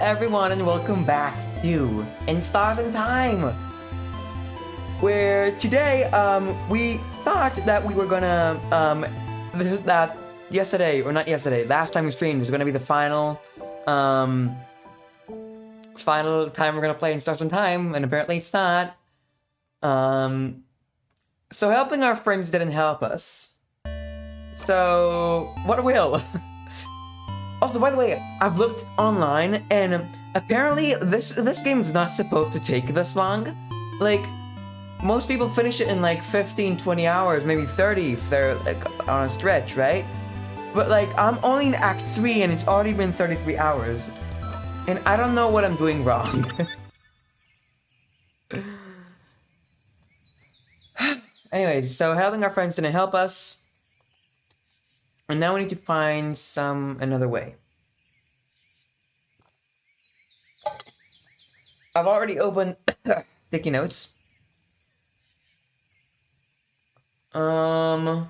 everyone, and welcome back to In Stars and Time, where today we thought that we were gonna that yesterday, or not yesterday, last time we streamed was gonna be the final time we're gonna play In Stars and Time, and apparently it's not. So helping our friends didn't help us. So what will? Also, by the way, I've looked online, and apparently this game is not supposed to take this long. Like, most people finish it in like 15, 20 hours, maybe 30 if they're like on a stretch, right? But like, I'm only in Act 3 and it's already been 33 hours. And I don't know what I'm doing wrong. Anyways, so helping our friends didn't help us. And now we need to find another way. I've already opened sticky notes. I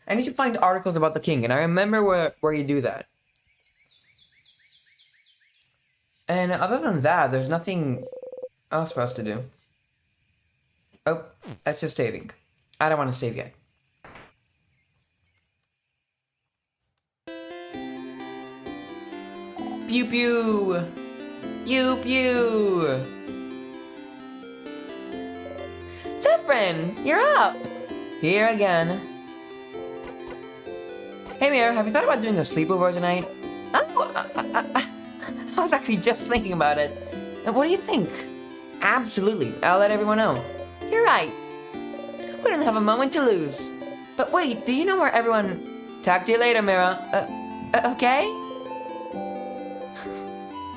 need to find articles about the king, and I remember where you do that. And other than that, there's nothing else for us to do. Oh, that's just saving. I don't want to save yet. Pew pew! Pew pew! Zephyrin, you're up! Here again. Hey Mir, have you thought about doing a sleepover tonight? I was actually just thinking about it. What do you think? Absolutely, I'll let everyone know. You're right. We don't have a moment to lose. But wait, do you know where everyone... Talk to you later, Mira. Okay?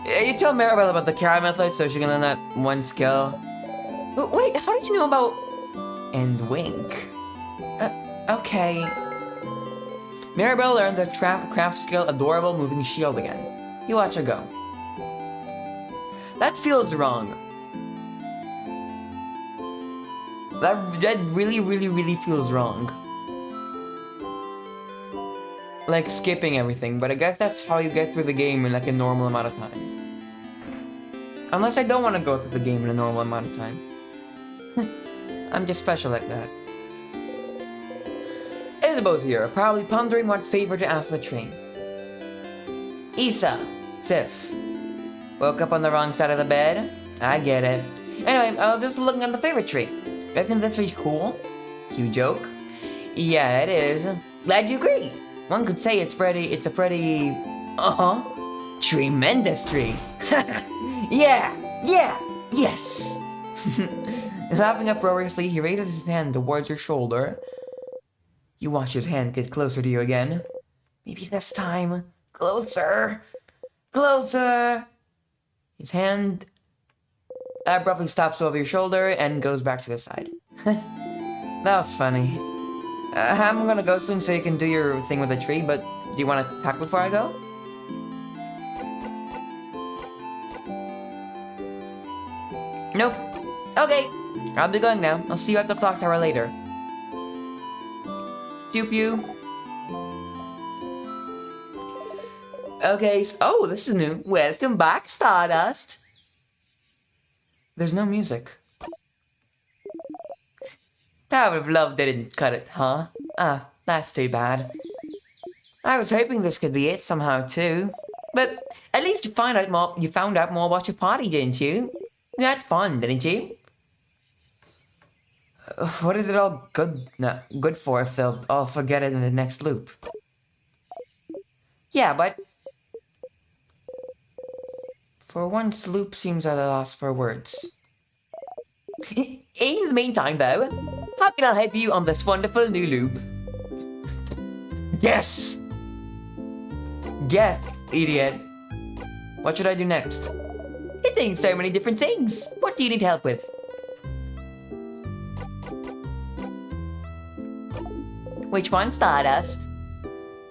You told Maribel about the Kara method so she can learn that one skill. Wait, how did you know about... And wink? Okay. Maribel learned the craft skill Adorable Moving Shield again. You watch her go. That feels wrong. That really, really, really feels wrong. Like skipping everything, but I guess that's how you get through the game in like a normal amount of time. Unless I don't want to go through the game in a normal amount of time. I'm just special like that. Isabeau's here, probably pondering what favor to ask the train. Isa, Sif. Woke up on the wrong side of the bed? I get it. Anyway, I was just looking at the favorite tree. You guys think that's really cool? Cute joke? Yeah, it is. Glad you agree. One could say it's a pretty... tremendous tree. Yeah! Yes! Laughing uproariously, he raises his hand towards your shoulder. You watch his hand get closer to you again. Maybe this time. Closer! His hand abruptly stops over your shoulder and goes back to his side. That was funny. I'm gonna go soon so you can do your thing with the tree, but do you want to talk before I go? Nope. Okay, I'll be going now. I'll see you at the clock tower later. Pew pew. Okay, oh, this is new. Welcome back, Stardust. There's no music. Tower of Love didn't cut it, huh? Ah, that's too bad. I was hoping this could be it somehow too. But at least you found out more about your party, didn't you? You had fun, didn't you? What is it all good for if they'll all forget it in the next loop? Yeah, but... For once, loop seems at a loss for words. In the meantime, though, how can I help you on this wonderful new loop? Guess! Guess, idiot. What should I do next? It means so many different things. What do you need help with? Which one, Stardust?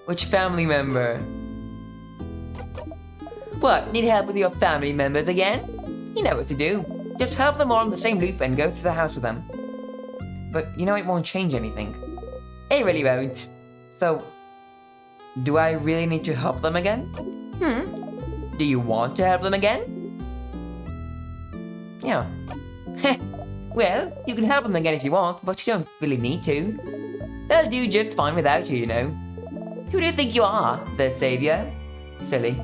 Which family member? What, need help with your family members again? You know what to do. Just help them all on the same loop and go through the house with them. But you know it won't change anything. It really won't. So, do I really need to help them again? Do you want to help them again? Yeah. Well, you can help them again if you want, but you don't really need to. They'll do just fine without you, you know. Who do you think you are, their savior? Silly.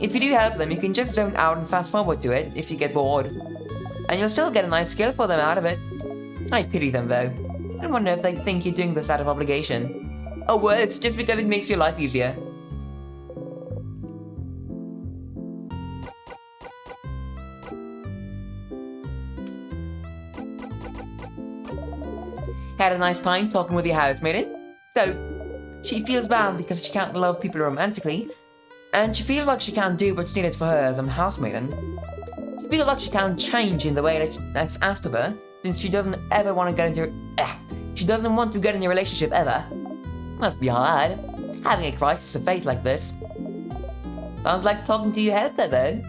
If you do help them, you can just zone out and fast forward to it if you get bored. And you'll still get a nice skill for them out of it. I pity them though. I wonder if they think you're doing this out of obligation. Or worse, just because it makes your life easier. Had a nice time talking with your housemaiden? So, she feels bad because she can't love people romantically, and she feels like she can't do what's needed for her as a housemaiden. She feels like she can't change in the way that's asked of her, since she doesn't ever want to get into she doesn't want to get in a relationship ever. Must be hard, having a crisis of faith like this. Sounds like talking to you helped her though.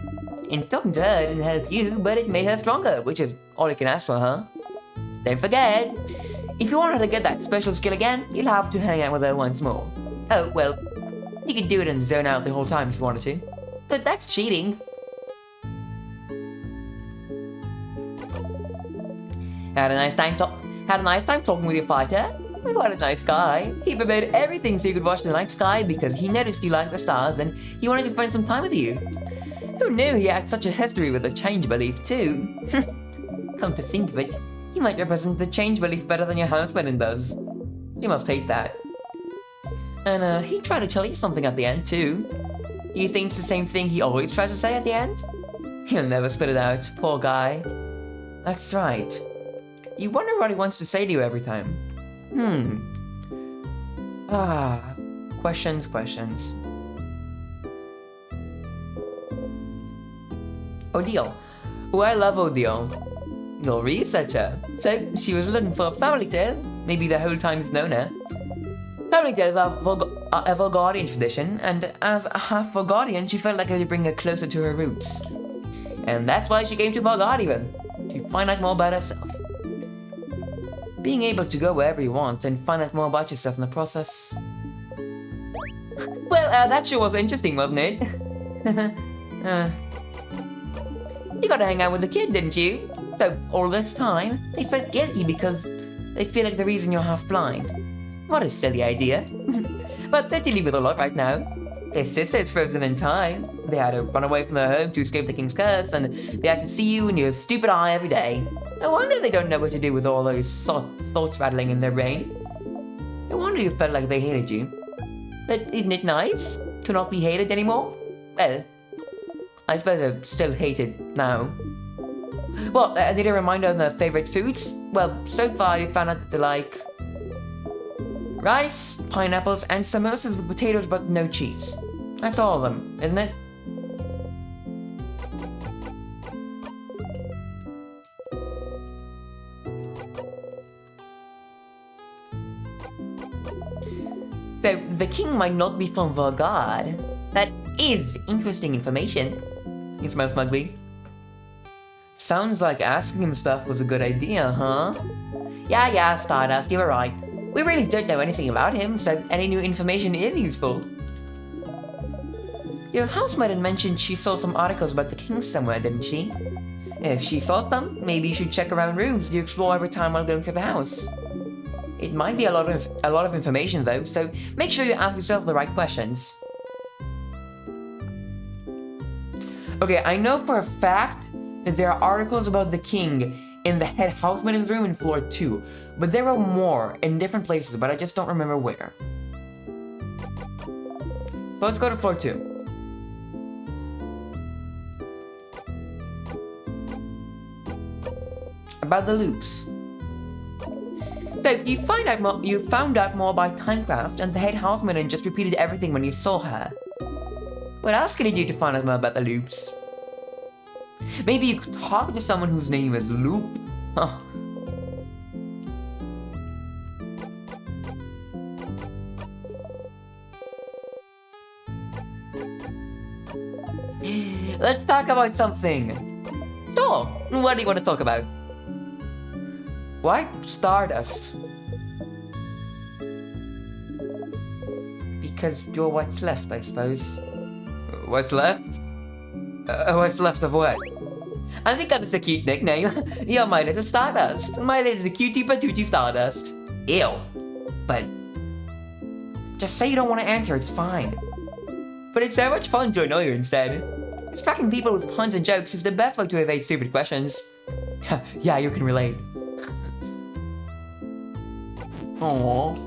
And talking to her didn't help you, but it made her stronger, which is all you can ask for, huh? Don't forget, if you want her to get that special skill again, you'll have to hang out with her once more. Oh, well, you could do it and zone out the whole time if you wanted to. But that's cheating. Had a nice time talking with your fighter? What a nice guy. He prepared everything so you could watch the night sky because he noticed you liked the stars and he wanted to spend some time with you. Who knew he had such a history with the change belief too? Come to think of it, he might represent the change belief better than your housemaiden does. You must hate that. And he tried to tell you something at the end too. You think it's the same thing he always tries to say at the end? He'll never spit it out, poor guy. That's right. You wonder what he wants to say to you every time. Questions. Odile. Oh, I love Odile. Your researcher. So, she was looking for a family tale. Maybe the whole time you've known her. Family tales are a Valgardian tradition, and as a half Valgardian, she felt like it would bring her closer to her roots. And that's why she came to Valgardian, to find out more about herself. Being able to go wherever you want and find out more about yourself in the process. Well, that sure was interesting, wasn't it? You got to hang out with the kid, didn't you? So, all this time, they felt guilty because they feel like the reason you're half blind. What a silly idea. But they're dealing with a lot right now. Their sister is frozen in time. They had to run away from their home to escape the king's curse, and they had to see you in your stupid eye every day. No wonder they don't know what to do with all those soft thoughts rattling in their brain. No wonder you felt like they hated you. But isn't it nice to not be hated anymore? Well, I suppose they're still hated now. Well, I need a reminder on their favorite foods. Well, so far you found out that they like rice, pineapples, and samosas with potatoes but no cheese. That's all of them, isn't it? So, the king might not be from Valgard. That is interesting information. He smells smugly. Sounds like asking him stuff was a good idea, huh? Yeah, Stardust, you were right. We really don't know anything about him, so any new information is useful. Your housemaiden mentioned she saw some articles about the king somewhere, didn't she? If she saw some, maybe you should check around rooms you explore every time while going through the house. It might be a lot of information though, so make sure you ask yourself the right questions. Okay, I know for a fact that there are articles about the king in the head housemaiden's room in floor 2, but there are more in different places, but I just don't remember where. So let's go to floor 2. About the loops. So you found out more about Timecraft, and the head housemaiden just repeated everything when you saw her. What else can you do to find out more about the loops? Maybe you could talk to someone whose name is Loop. Huh. Let's talk about something. Sure, what do you want to talk about? Why Stardust? Because you're what's left, I suppose. What's left? What's left of what? I think that's a cute nickname. You're my little Stardust. My little cutie patootie Stardust. Ew. But just say you don't want to answer, it's fine. But it's so much fun to annoy you instead. Distracting people with puns and jokes is the best way to evade stupid questions. Yeah, you can relate. Aww.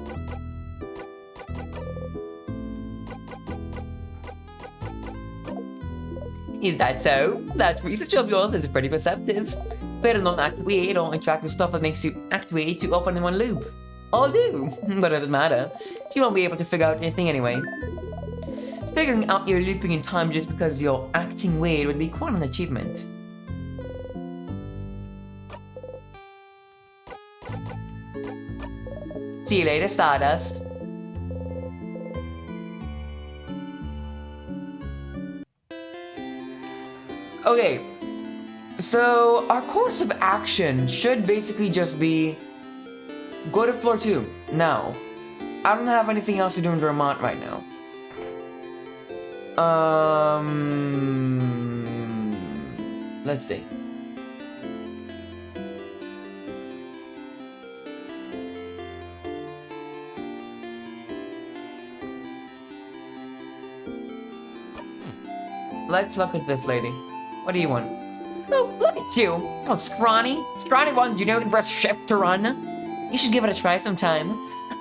Is that so? That research of yours is pretty perceptive. Better not activate or interact with stuff that makes you activate too often in one loop. I'll do, but it doesn't matter. You won't be able to figure out anything anyway. Figuring out your looping in time just because you're acting weird would be quite an achievement. See you later, Stardust. Okay, so our course of action should basically just be go to floor 2 now. I don't have anything else to do in Vermont right now. Let's see. Let's look at this lady. What do you want? Oh, look at you. Oh, scrawny. Scrawny one, you know you can press shift to run? You should give it a try sometime.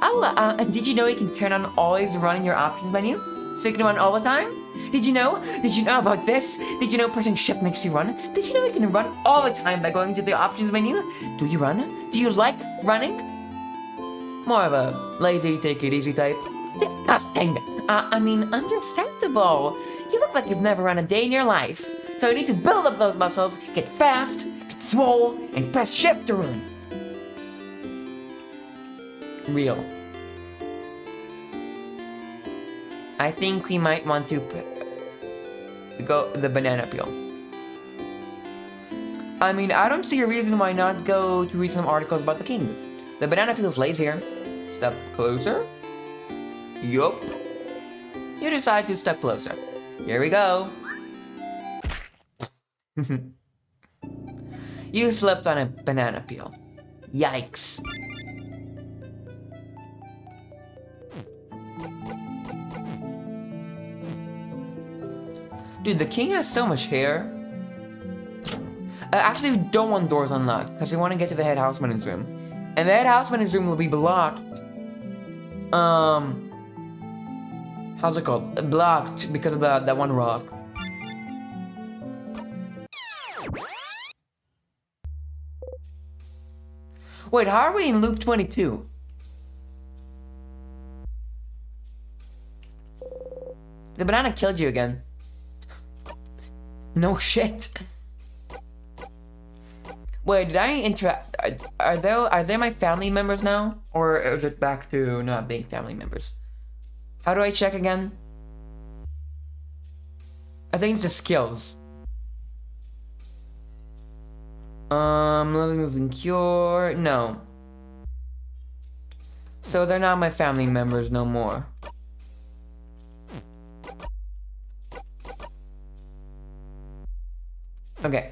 Oh, did you know you can turn on always run in your options menu? So you can run all the time? Did you know? Did you know about this? Did you know pressing shift makes you run? Did you know you can run all the time by going to the options menu? Do you run? Do you like running? More of a lazy, take it easy type. Disgusting. I mean, understandable. You look like you've never run a day in your life. So you need to build up those muscles, get fast, get swole, and press shift to run. Real. I think we might want to go the banana peel. I mean, I don't see a reason why not go to read some articles about the king. The banana peel lays here. Step closer. Yup. You decide to step closer. Here we go. You slipped on a banana peel. Yikes. Dude, the king has so much hair. Actually, we don't want doors unlocked, because we want to get to the head houseman's room. And the head houseman's room will be blocked. How's it called? Blocked because of that one rock. Wait, how are we in loop 22? The banana killed you again. No shit. Wait, did I interact? Are they my family members now? Or is it back to not being family members? How do I check again? I think it's the skills. Living, moving, cure. No. So they're not my family members no more. Okay.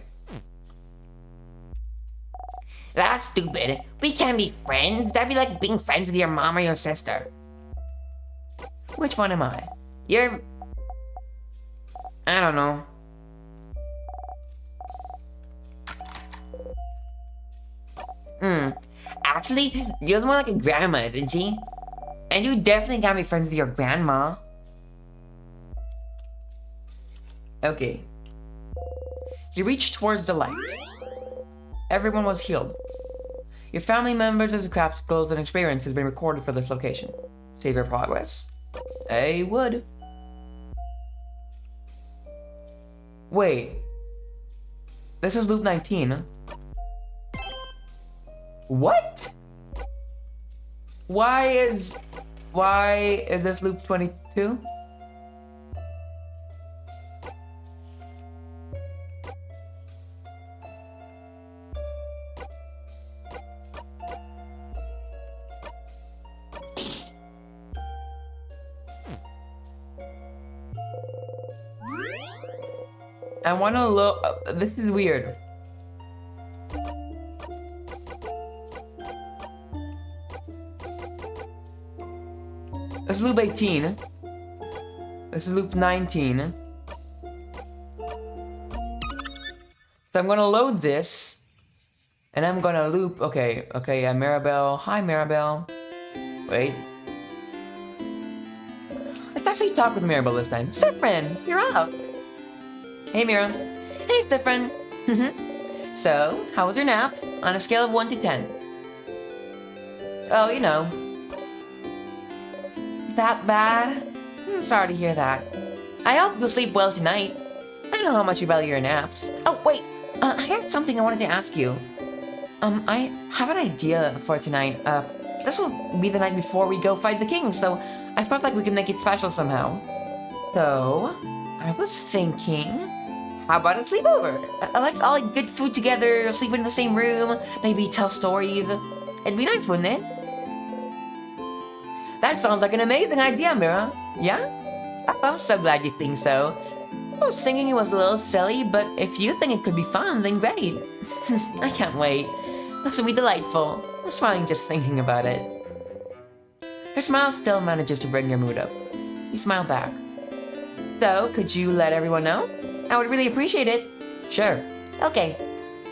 That's stupid. We can't be friends. That'd be like being friends with your mom or your sister. Which one am I? You're... I don't know. Actually, you're more like a grandma, isn't she? And you definitely can't be friends with your grandma. Okay. You reach towards the light. Everyone was healed. Your family members' crapsicles and experience has been recorded for this location. Save your progress? I would. Wait. This is loop 19. What? Why is this loop 22? I wanna look. This is weird. This is loop 18. This is loop 19. So I'm gonna load this. And I'm gonna loop. Okay, yeah, Maribel. Hi, Maribel. Wait. Let's actually talk with Maribel this time. Sifrin, you're up. Hey, Mira. Hey, Sifrin. So, how was your nap? On a scale of 1 to 10. Oh, you know. That bad? I'm sorry to hear that. I hope you'll sleep well tonight. I know how much you value your naps. Oh, wait. I had something I wanted to ask you. I have an idea for tonight. This will be the night before we go fight the king, so I felt like we could make it special somehow. So, I was thinking, how about a sleepover? Let's all eat good food together, sleep in the same room, maybe tell stories. It'd be nice, wouldn't it? That sounds like an amazing idea, Mira. Yeah? I'm so glad you think so. I was thinking it was a little silly, but if you think it could be fun, then great. I can't wait. This will be delightful. I'm smiling just thinking about it. Her smile still manages to bring your mood up. You smile back. So, could you let everyone know? I would really appreciate it. Sure. Okay.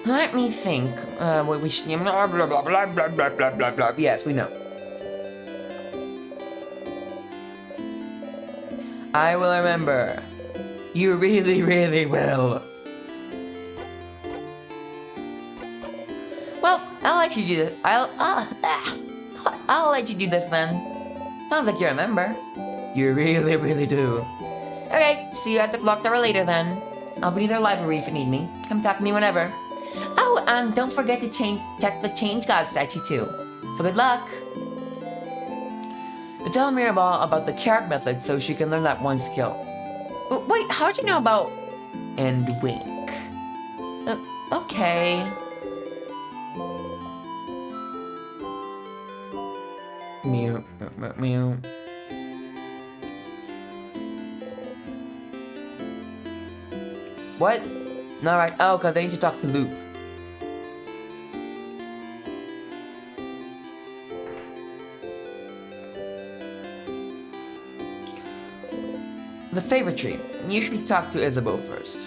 Let me think. What we should... Blah, blah, blah, blah, blah, blah, blah, blah, blah. Yes, we know. I will remember. You really, really will. Well, I'll let you do this. I'll let you do this then. Sounds like you remember. You really, really do. Okay, see you at the clock tower later then. I'll be in the library if you need me. Come talk to me whenever. Oh, and don't forget to check the change god statue too. For good luck. Tell Mirabal about the carrot method so she can learn that one skill. Wait, how'd you know about... And wink. Okay. Mew, mew. What? Alright, oh, because I need to talk to Luke. The favorite tree. You should talk to Isabeau first.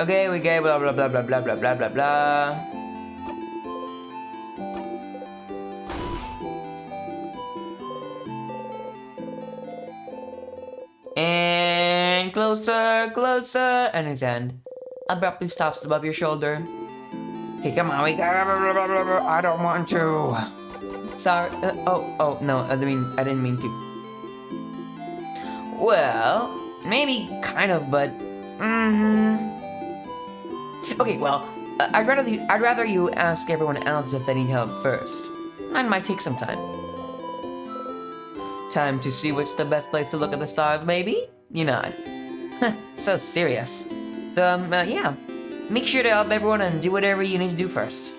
Okay, we get blah blah blah blah blah blah blah blah blah. And closer, closer, and his hand abruptly stops above your shoulder. Okay, come on, we got. I don't want to. Sorry. Oh, no. I didn't mean to. Well, maybe kind of, but. Okay, well, I'd rather you ask everyone else if they need help first. That might take some time. Time to see which the best place to look at the stars, maybe? You nod. So serious. So, yeah. Make sure to help everyone and do whatever you need to do first.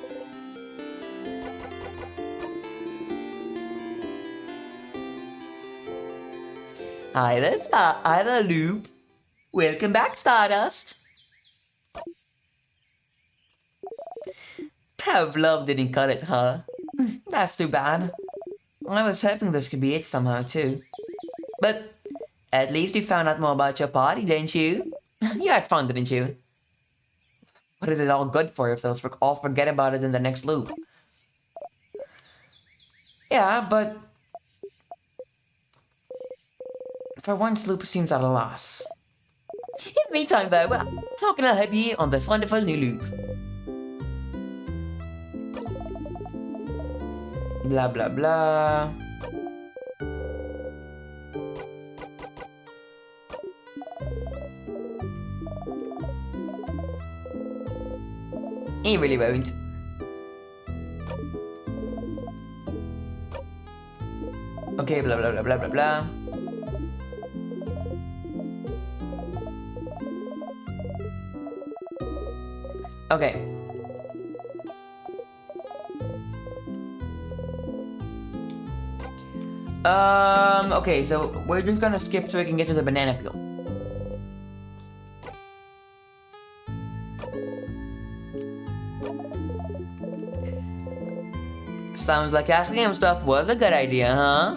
Hi there, Loop. Welcome back, Stardust. Pavlov didn't cut it, huh? That's too bad. I was hoping this could be it somehow, too. But at least you found out more about your party, didn't you? You had fun, didn't you? What is it all good for if they'll all forget about it in the next loop? Yeah, but... For once, Loop seems at a loss. In the meantime, though, how can I help you on this wonderful new loop? Blah, blah, blah. He really won't. Okay, blah, blah, blah, blah, blah, blah. Okay. Okay, so we're just gonna skip so we can get to the banana peel. Sounds like asking him stuff was a good idea, huh?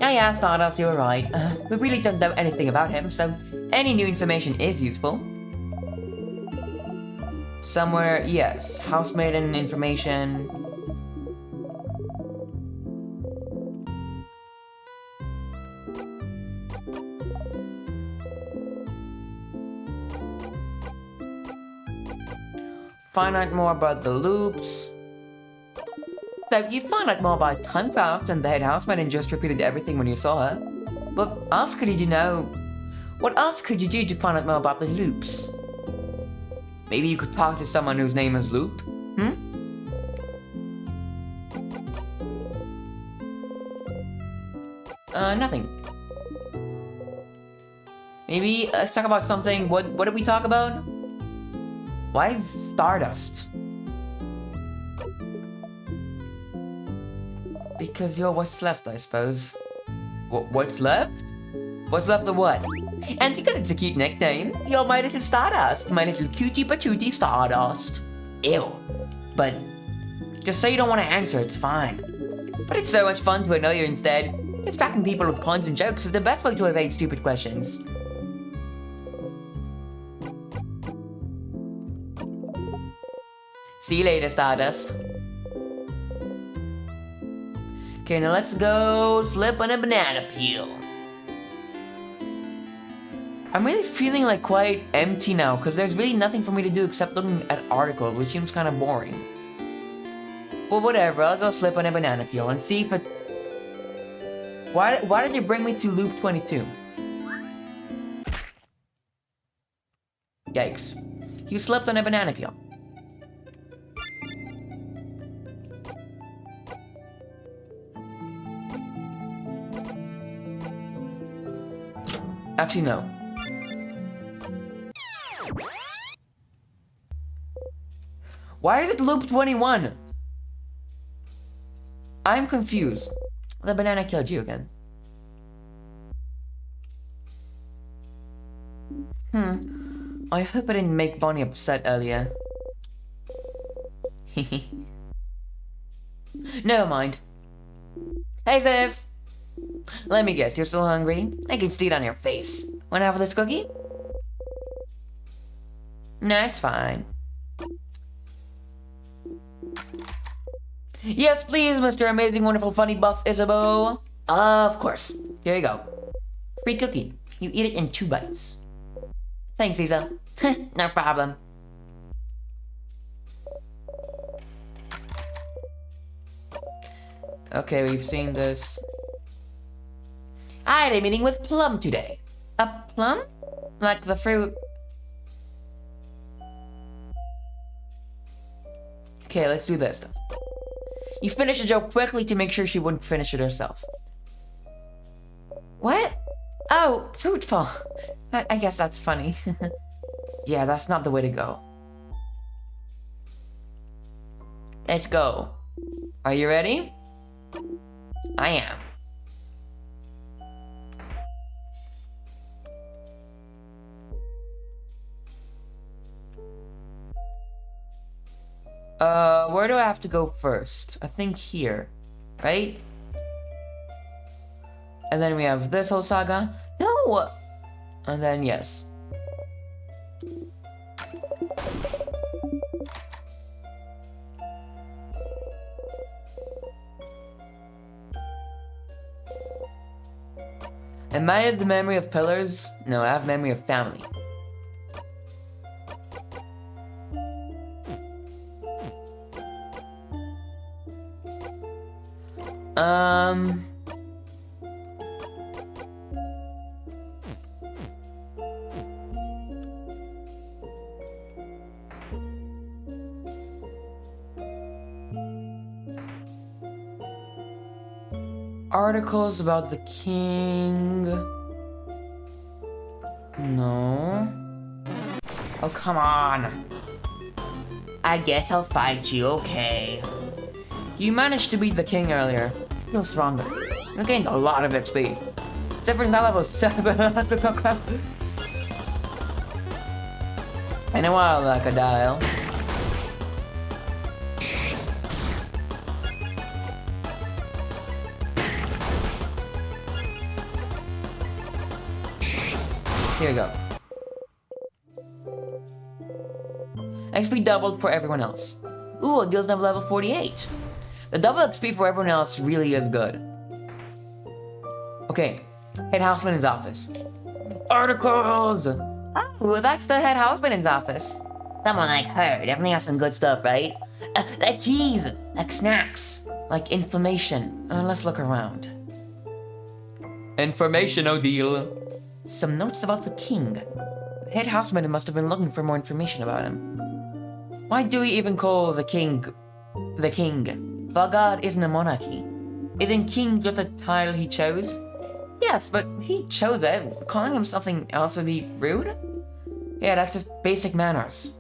Yeah, Stardust, you were right. We really don't know anything about him, so any new information is useful. Somewhere, yes, housemaiden information. Find out more about the loops. So you found out more about Tuncraft and the head housemaid and just repeated everything when you saw her. What else could you know? What else could you do to find out more about the loops? Maybe you could talk to someone whose name is Loop? Nothing. Maybe let's talk about something. What did we talk about? Why is Stardust? Because you're what's left, I suppose. What's left? What's left of what? And because it's a cute nickname, you're my little Stardust. My little cutie patootie Stardust. Ew. But just say you don't want to answer, it's fine. But it's so much fun to annoy you instead. Distracting people with puns and jokes is the best way to evade stupid questions. See you later, Stardust. Okay, now let's go slip on a banana peel. I'm really feeling like quite empty now because there's really nothing for me to do except looking at articles, which seems kind of boring. Well, whatever, I'll go slip on a banana peel and see if it... Why did you bring me to loop 22? Yikes. You slipped on a banana peel. Actually, no. Why is it loop 21? I'm confused. The banana killed you again. I hope I didn't make Bonnie upset earlier. Never mind. Hey, Ziv! Let me guess, you're still hungry? I can see it on your face. Wanna have this cookie? Nah, it's fine. Yes, please, Mr. Amazing, Wonderful, Funny, Buff Isabeau. Of course. Here you go. Free cookie. You eat it in 2 bites. Thanks, Isa. No problem. Okay, we've seen this. I had a meeting with Plum today. A plum? Like the fruit? Okay, let's do this. You finished the joke quickly to make sure she wouldn't finish it herself. What? Oh, fruitful. I guess that's funny. Yeah, that's not the way to go. Let's go. Are you ready? I am. Where do I have to go first? I think here, right? And then we have this whole saga. No! And then, yes. Am I the memory of pillars? No, I have memory of family. Articles about the king. No. Oh, come on. I guess I'll fight you, okay. You managed to beat the king earlier. Feel stronger. We gained a lot of XP. Except for now level 7. And a while like a dial. Here we go. XP doubled for everyone else. Ooh, it goes up level 48. The double XP for everyone else really is good. Okay, head houseman's office. Articles! Oh, that's the head houseman's office. Someone like her definitely has some good stuff, right? Like keys, like snacks, like information. Let's look around. Information, O'Deal. Some notes about the king. The head houseman must have been looking for more information about him. Why do we even call the king the king? Valgard isn't a monarchy. Isn't king just a title he chose? Yes, but he chose it. Calling him something else would be rude? Yeah, that's just basic manners.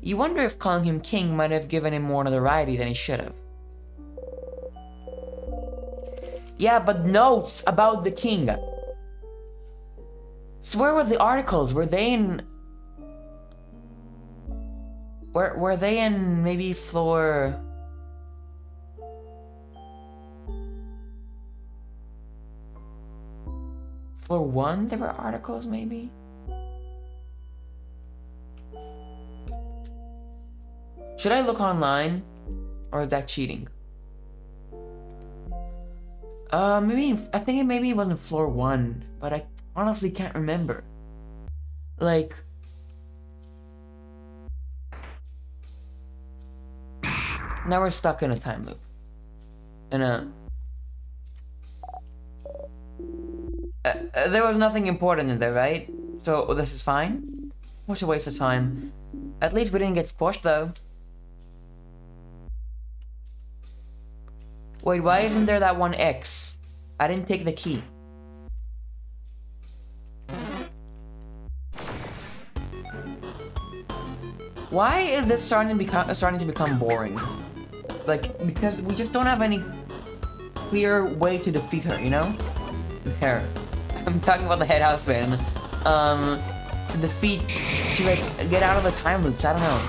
You wonder if calling him king might have given him more notoriety than he should have. Yeah, but notes about the king. So where were the articles? Were they in... Were they in maybe floor... Floor 1 there were articles maybe? Should I look online? Or is that cheating? Maybe, I think it maybe wasn't floor 1, but I honestly can't remember. Like... Now we're stuck in a time loop. In a... there was nothing important in there, right? So this is fine? What a waste of time. At least we didn't get squashed though. Wait, why isn't there that one X? I didn't take the key. Why is this starting to become boring? Like, because we just don't have any clear way to defeat her, you know? Her. I'm talking about the head houseman. To defeat, to like, get out of the time loops, I don't know.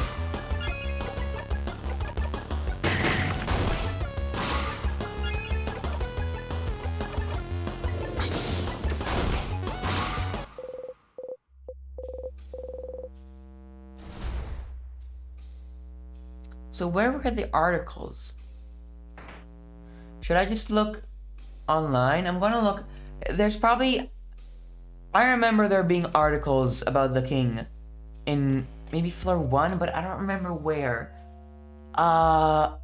So where were the articles? Should I just look online? I'm gonna look. There's probably... I remember there being articles about the king in maybe floor 1, but I don't remember where. Articles.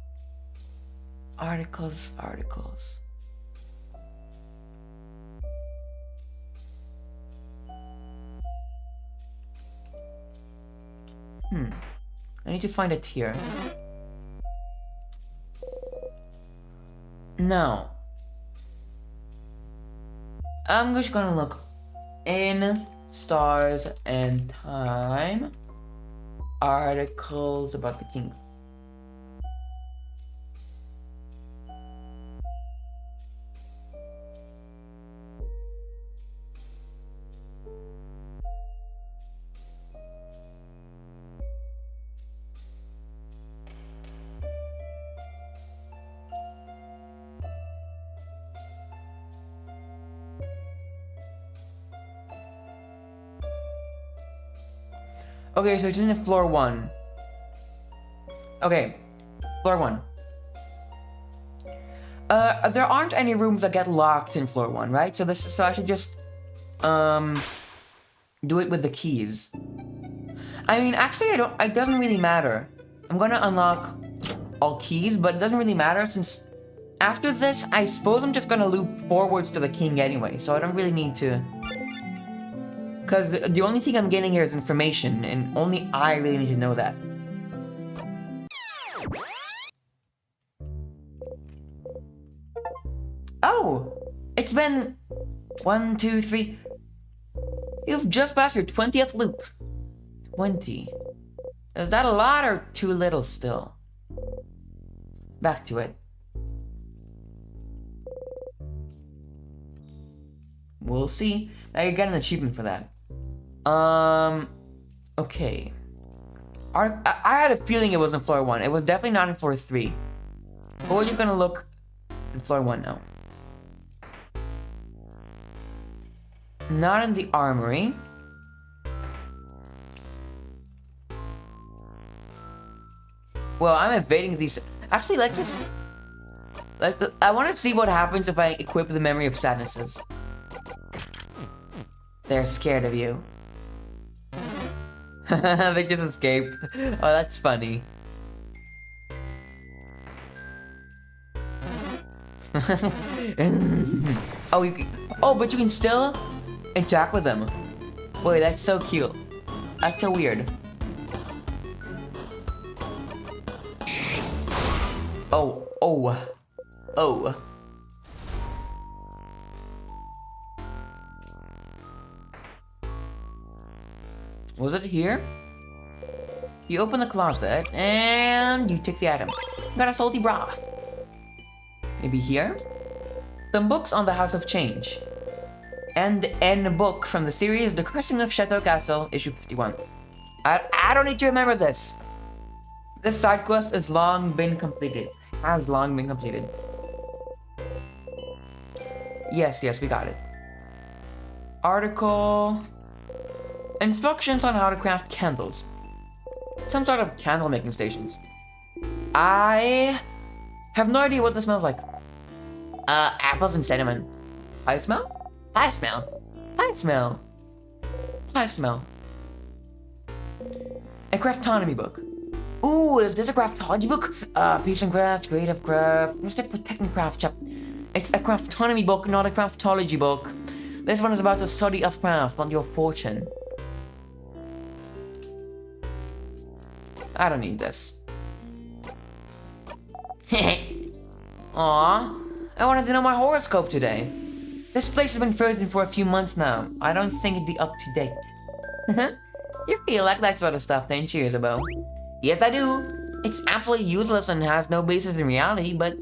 I need to find a tier. No. I'm just gonna look in stars and time articles about the king. Okay, so it's in the floor 1. Okay, floor 1. There aren't any rooms that get locked in floor 1, right? So I should just do it with the keys. I mean, actually, it doesn't really matter. I'm gonna unlock all keys, but it doesn't really matter since after this, I suppose I'm just gonna loop forwards to the king anyway, so I don't really need to. Because the only thing I'm getting here is information, and only I really need to know that. Oh! It's been... 1, 2, 3... You've just passed your 20th loop. 20. Is that a lot or too little still? back to it. We'll see. I got an achievement for that. Okay. I had a feeling it was in floor 1. It was definitely not in floor 3. But we're just gonna look in floor 1 now. Not in the armory. Well, I'm evading these. Actually, let's just. I want to see what happens if I equip the Memory of Sadnesses. They're scared of you. They just escaped. Oh, that's funny. Oh, but you can still interact with them. Boy, that's so cute. That's so weird. Oh. Was it here? You open the closet and you take the item. Got a salty broth. Maybe here? Some books on the House of Change. And a book from the series The Cursing of Chateau Castle, issue 51. I don't need to remember this. This side quest has long been completed. Yes, we got it. Article. Instructions on how to craft candles. Some sort of candle making stations. I have no idea what this smells like. Apples and cinnamon. I smell. A craftonomy book. Ooh, is this a craftology book? Peace and Craft, Creative Craft, Mr. Protecting Craft Shop. It's a craftonomy book, not a craftology book. This one is about the study of craft, not your fortune. I don't need this. Aw, I wanted to know my horoscope today. This place has been frozen for a few months now. I don't think it'd be up to date. You feel like that sort of stuff, don't you, Isabel? Yes, I do. It's absolutely useless and has no basis in reality, but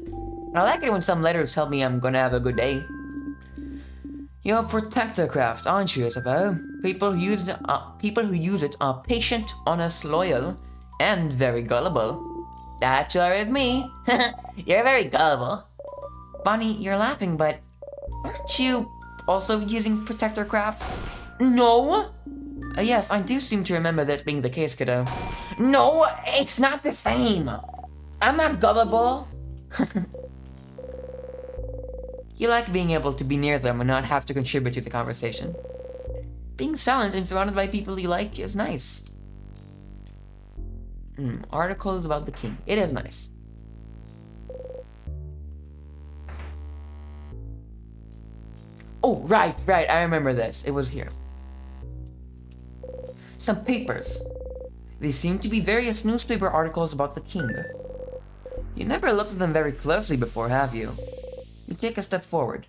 I like it when some letters tell me I'm gonna have a good day. You're a protector craft, aren't you, Isabel? People who use it are patient, honest, loyal, and very gullible. That sure is me. You're very gullible. Bonnie, you're laughing, but aren't you also using protector craft? No. Yes, I do seem to remember this being the case, kiddo. No, it's not the same. I'm not gullible. You like being able to be near them and not have to contribute to the conversation. Being silent and surrounded by people you like is nice. Articles about the king. It is nice. Oh, right, I remember this. It was here. Some papers. They seem to be various newspaper articles about the king. You never looked at them very closely before, have you? You take a step forward.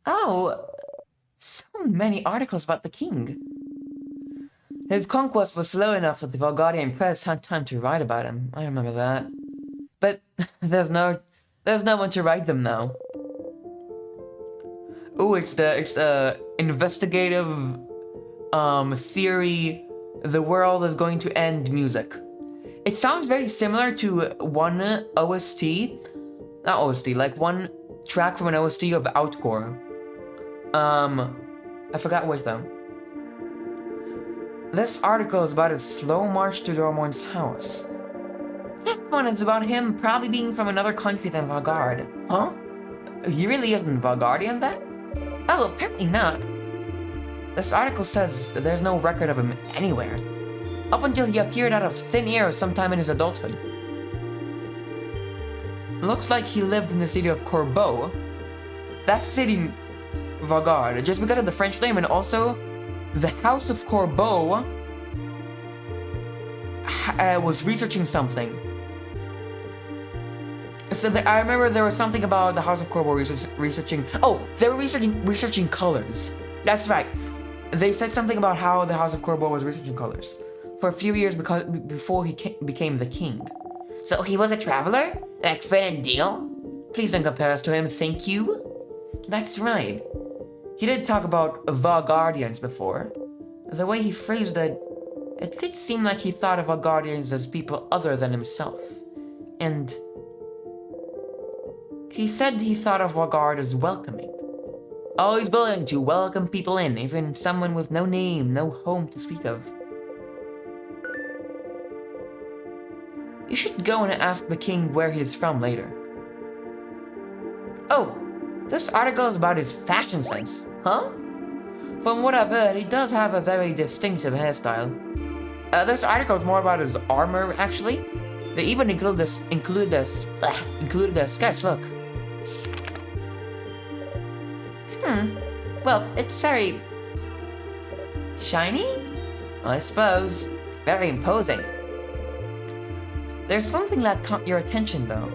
Oh, so many articles about the king. His conquest was slow enough that the Valgardian press had time to write about him. I remember that. But there's no one to write them now. Oh, it's the investigative theory. The world is going to end music. It sounds very similar to one one track from an OST of Outcore. I forgot which though. This article is about his slow march to Dormont's house. This one is about him probably being from another country than Valgard. Huh? He really isn't Valgardian then? Oh, apparently not. This article says there's no record of him anywhere. Up until he appeared out of thin air sometime in his adulthood. Looks like he lived in the city of Corbeau. That city, Valgard, just because of the French name, and also the House of Corbeau was researching something. So I remember there was something about the House of Corbeau researching. Oh, they were researching colors. That's right. They said something about how the House of Corbeau was researching colors for a few years before he became the king. So he was a traveler? Like Fred and Dale? Please don't compare us to him, thank you. That's right. He did talk about the Guardians before. The way he phrased it, it did seem like he thought of Guardians as people other than himself. And he said he thought of Wagard as welcoming. Always willing to welcome people in, even someone with no name, no home to speak of. You should go and ask the king where he's from later. Oh, this article is about his fashion sense, huh? From what I've heard, he does have a very distinctive hairstyle. This article is more about his armor, actually. They even included a sketch, look. Well, it's very shiny, I suppose. Very imposing. There's something that caught your attention, though.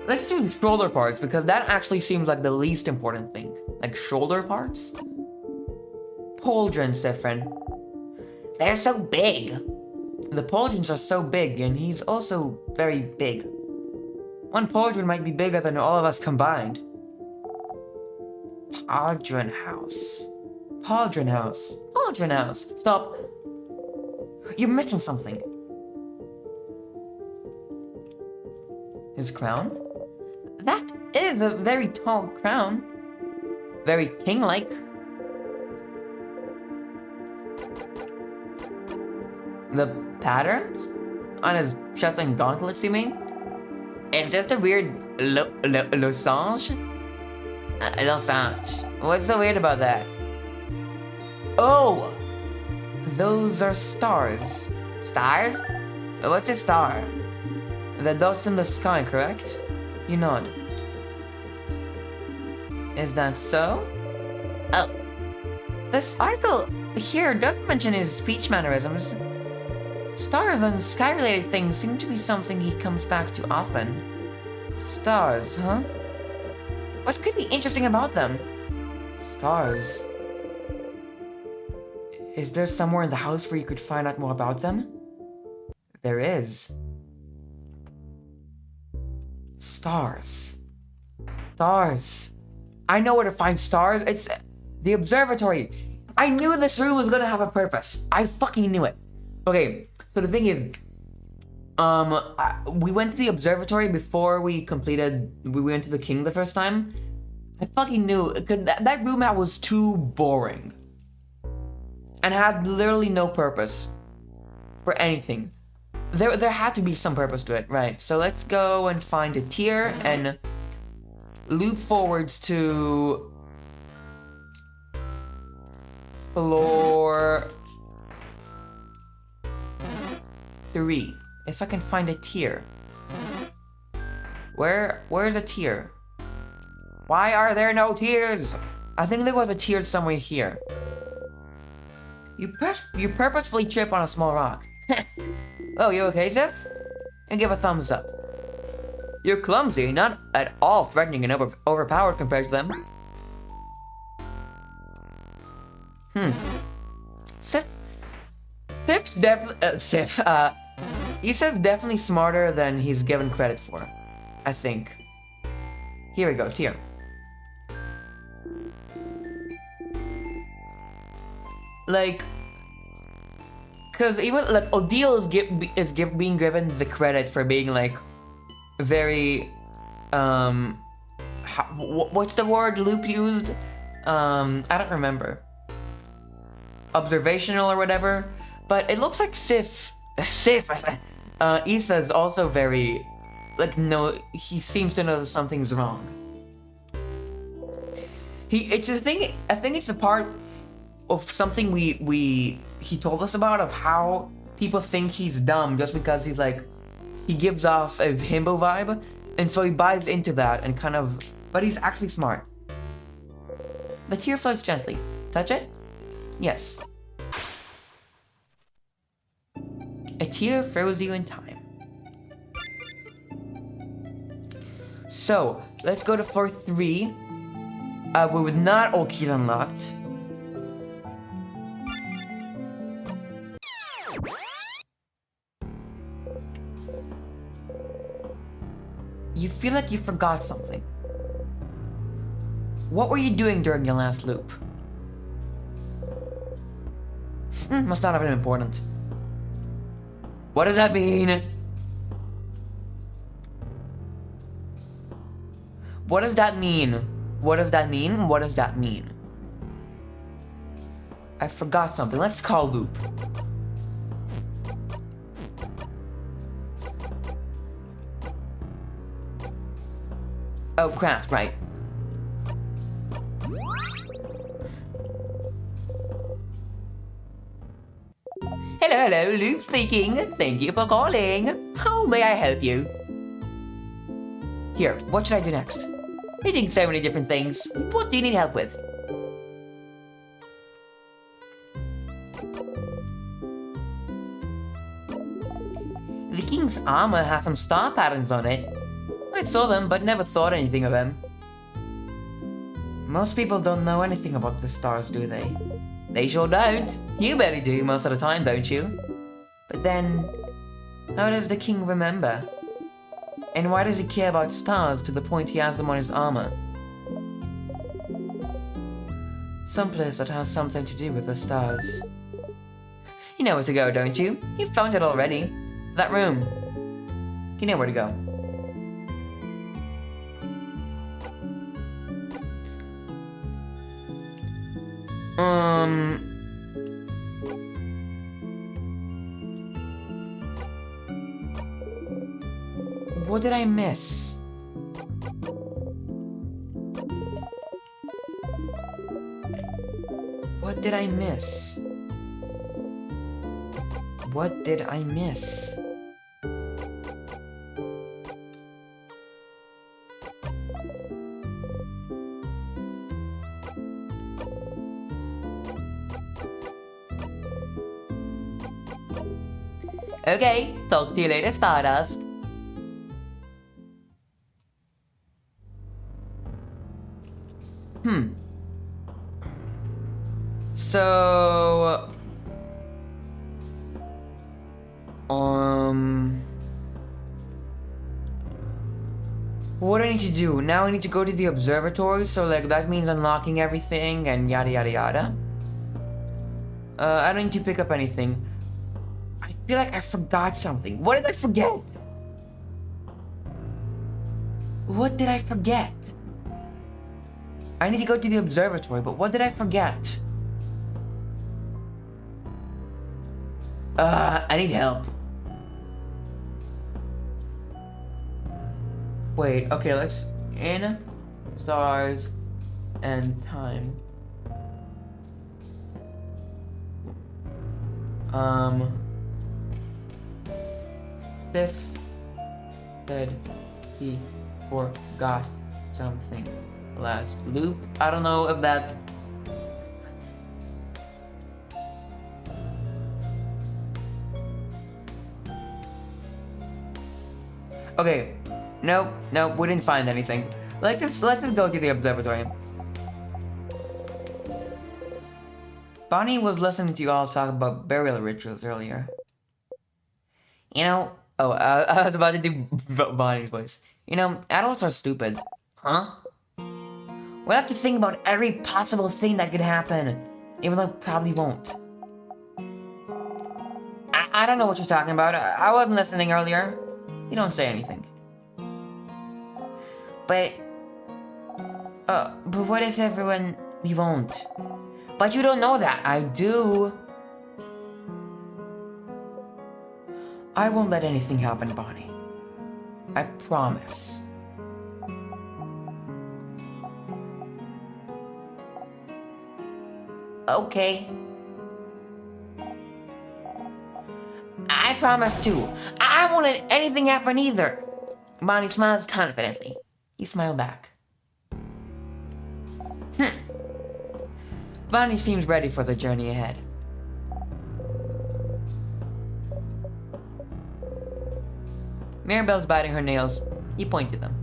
Let's do the shoulder parts, because that actually seems like the least important thing. Like shoulder parts? Pauldrons, Siffrin. They're so big. The pauldrons are so big, and he's also very big. One pauldron might be bigger than all of us combined. Pauldron House. Pauldron House. Pauldron House. Stop. You're missing something. His crown? That is a very tall crown. Very king-like. The patterns? On his chest and gauntlets, you mean? Is this the weird losange? Losange. What's so weird about that? Oh! Those are stars. Stars? What's a star? The dots in the sky, correct? You nod. Is that so? Oh. This article here does mention his speech mannerisms. Stars and sky-related things seem to be something he comes back to often. Stars, huh? What could be interesting about them? Stars. Is there somewhere in the house where you could find out more about them? There is. Stars. Stars. I know where to find stars. It's the observatory. I knew this room was gonna have a purpose. I fucking knew it. Okay, so the thing is, we went to the observatory before we went to the king the first time. I fucking knew, cause that room out was too boring. And had literally no purpose for anything. There had to be some purpose to it, right? So let's go and find a tier and loop forwards to floor 3. If I can find a tier. Where's a tier? Why are there no tiers? I think there was a tier somewhere here. You purposefully trip on a small rock. Oh, you okay, Sif? And give a thumbs up. You're clumsy, not at all threatening and overpowered compared to them. Sif's definitely, he says definitely smarter than he's given credit for. I think. Here we go, tier. Like, cause even like Odile is being given the credit for being like very what's the word Loop used? I don't remember. Observational or whatever. But it looks like Sif Issa is also very like he seems to know that something's wrong. It's a thing. I think it's a part of something he told us about, of how people think he's dumb just because he's like, he gives off a himbo vibe, and so he buys into that and kind of, but he's actually smart. The tear floats gently. Touch it? Yes. A tear froze you in time. So, let's go to floor 3. With not all keys unlocked. You feel like you forgot something. What were you doing during your last loop? Must not have been important. What does that mean? What does that mean? What does that mean? What does that mean? I forgot something. Let's call loop. Oh, craft, right. Hello, Loop speaking. Thank you for calling. How may I help you? Here, what should I do next? Hitting so many different things. What do you need help with? The king's armor has some star patterns on it. I saw them, but never thought anything of them. Most people don't know anything about the stars, do they? They sure don't. You barely do most of the time, don't you? But then, how does the king remember? And why does he care about stars to the point he has them on his armor? Someplace that has something to do with the stars. You know where to go, don't you? You've found it already. That room. You know where to go. What did I miss? What did I miss? What did I miss? Okay, talk to you later, Stardust. So... What do I need to do? Now I need to go to the observatory, so like that means unlocking everything and yada yada yada. I don't need to pick up anything. I feel like I forgot something. What did I forget? What did I forget? I need to go to the observatory, but what did I forget? I need help. Wait, okay, let's in stars and time. Sif said he forgot something last loop. I don't know if that... Okay, nope, we didn't find anything. Let's just go to the observatory. Bonnie was listening to you all talk about burial rituals earlier. You know, I was about to do Bonnie's voice. You know, adults are stupid. Huh? We'll have to think about every possible thing that could happen, even though it probably won't. I don't know what you're talking about. I wasn't listening earlier. You don't say anything. But what if everyone... We won't. But you don't know that. I do. I won't let anything happen, Bonnie. I promise. Okay. I promise too. I won't let anything happen either. Bonnie smiles confidently. You smile back. Bonnie seems ready for the journey ahead. Mirabelle's biting her nails. You point to them.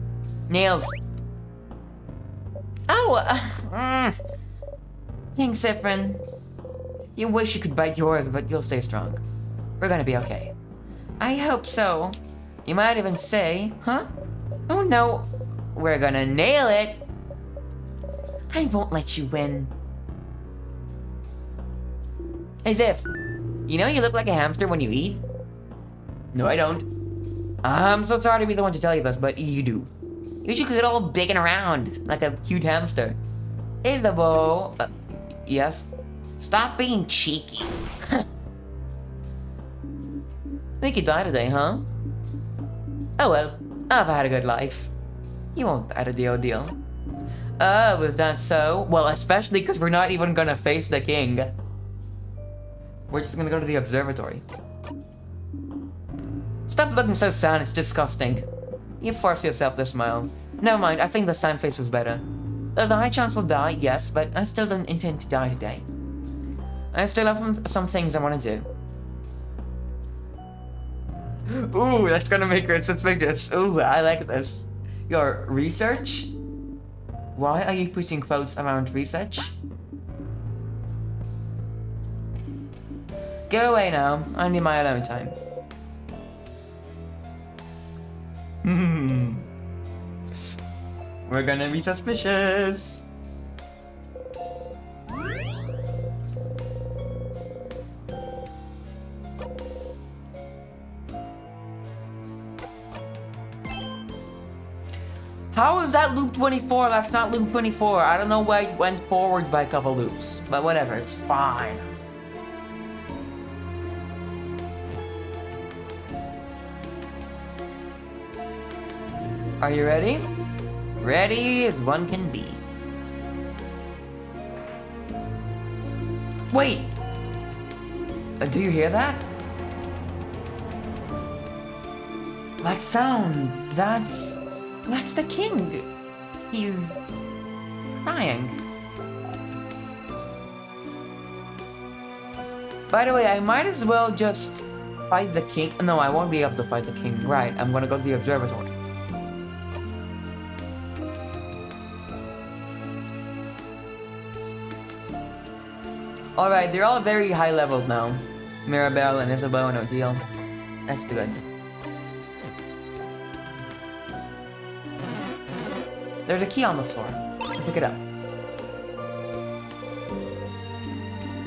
Nails. Oh, King Siffrin. You wish you could bite yours, but you'll stay strong. We're gonna be okay. I hope so. You might even say, huh? Oh no, we're gonna nail it. I won't let you win. As if, you know you look like a hamster when you eat? No, I don't. I'm so sorry to be the one to tell you this, but you do. You should get all big and around, like a cute hamster. Isabeau, yes? Stop being cheeky. Think you die today, huh? Oh well, I've had a good life. You won't die to the ordeal. Oh, is that so? Well, especially because we're not even gonna face the king. We're just gonna go to the observatory. Stop looking so sad, it's disgusting. You force yourself to smile. Never mind, I think the sad face was better. There's a high chance we'll die, yes, but I still don't intend to die today. I still have some things I want to do. Ooh, that's gonna make her suspicious. Ooh, I like this. Your research? Why are you putting quotes around research? Go away now. I need my alone time. We're gonna be suspicious. How is that loop 24? That's not loop 24. I don't know why it went forward by a couple loops, but whatever, it's fine. Are you ready? Ready as one can be. Wait! Do you hear that? That sound, that's the king. He's crying. By the way, I might as well just fight the king. No, I won't be able to fight the king. Right, I'm gonna go to the observatory. Alright, they're all very high leveled now. Mirabelle and Isabeau and Odile. That's good. There's a key on the floor. Pick it up.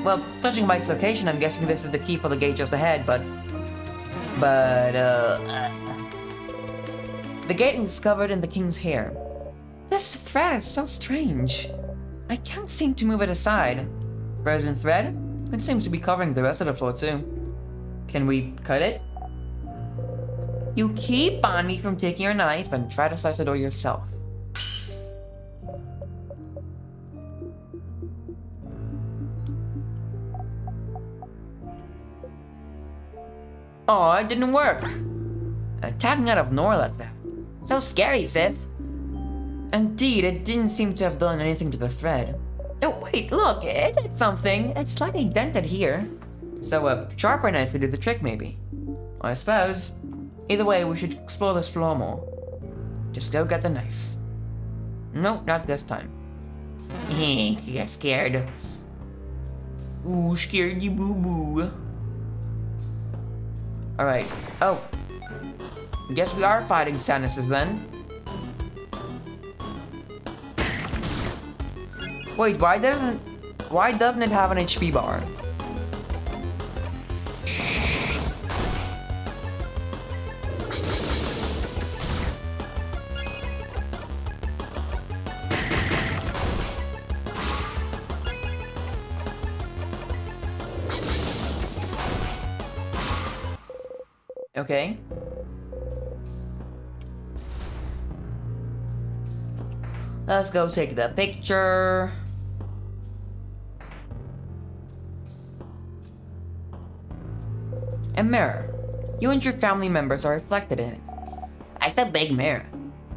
Well, judging by its location, I'm guessing this is the key for the gate just ahead, but... The gate is covered in the king's hair. This thread is so strange. I can't seem to move it aside. Frozen thread? It seems to be covering the rest of the floor too. Can we cut it? You keep on me from taking your knife and try to slice the door yourself. Oh, it didn't work. Attacking out of nowhere like that. So scary, Sif. Indeed, it didn't seem to have done anything to the thread. Oh, wait, look, it did something. It's slightly dented here. So a sharper knife could do the trick, maybe. I suppose. Either way, we should explore this floor more. Just go get the knife. Nope, not this time. You got scared. Ooh, scared you boo-boo. Alright. Oh. Guess we are fighting Sanuses then. Wait, why doesn't it have an HP bar? Okay. Let's go take the picture. A mirror. You and your family members are reflected in it. It's a big mirror.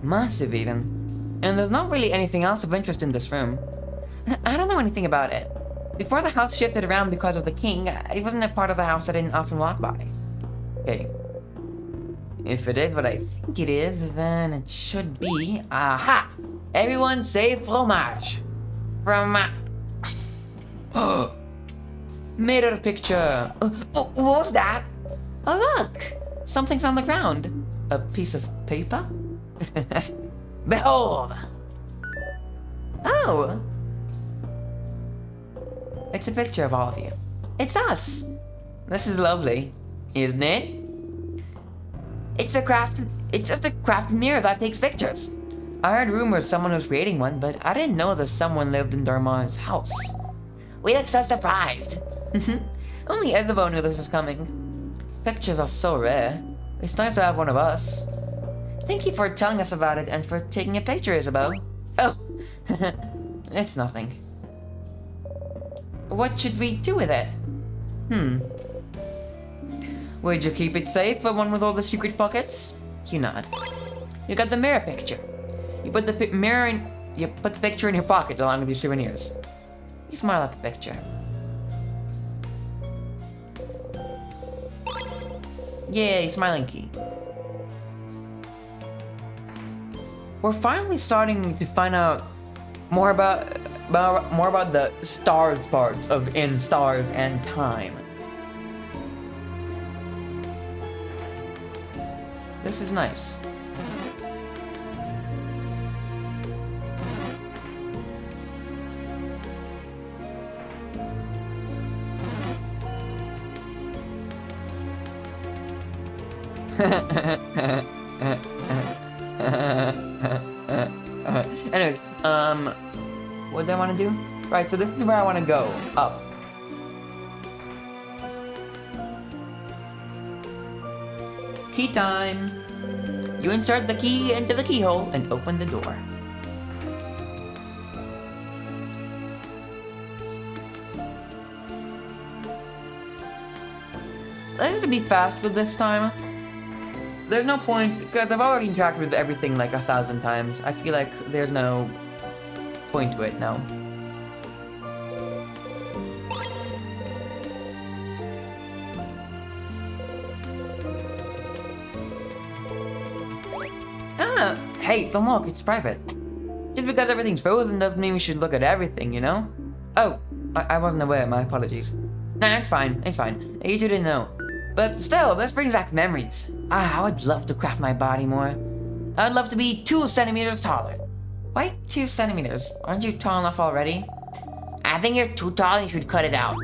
Massive even. And there's not really anything else of interest in this room. I don't know anything about it. Before the house shifted around because of the king, it wasn't a part of the house I didn't often walk by. Okay. If it is what I think it is, then it should be... Aha! Everyone say fromage. Fromage. Oh! Mirror picture. What was that? Oh, look! Something's on the ground. A piece of paper? Behold! Oh! It's a picture of all of you. It's us! This is lovely, isn't it? It's just a crafted mirror that takes pictures. I heard rumors someone was creating one, but I didn't know that someone lived in Darmon's house. We look so surprised. Only Isabeau knew this was coming. Pictures are so rare. It's nice to have one of us. Thank you for telling us about it and for taking a picture, Isabeau. Oh, it's nothing. What should we do with it? Would you keep it safe, the one with all the secret pockets? You nod. You got the mirror picture. You put the picture in your pocket along with your souvenirs. You smile at the picture. Yay, smiling key. We're finally starting to find out more about the stars parts of In Stars and Time. This is nice. Anyways, what do I want to do? Right, so this is where I want to go. Up. Key time! You insert the key into the keyhole and open the door. Let's just be fast with this time. There's no point, because I've already interacted with everything like 1,000 times. I feel like there's no point to it now. Hey, don't look, it's private. Just because everything's frozen doesn't mean we should look at everything, you know? Oh, I wasn't aware, my apologies. Nah, it's fine, You two didn't know. But still, this brings back memories. I would love to craft my body more. I'd love to be 2 centimeters taller. Why 2 centimeters? Aren't you tall enough already? I think you're too tall and you should cut it out.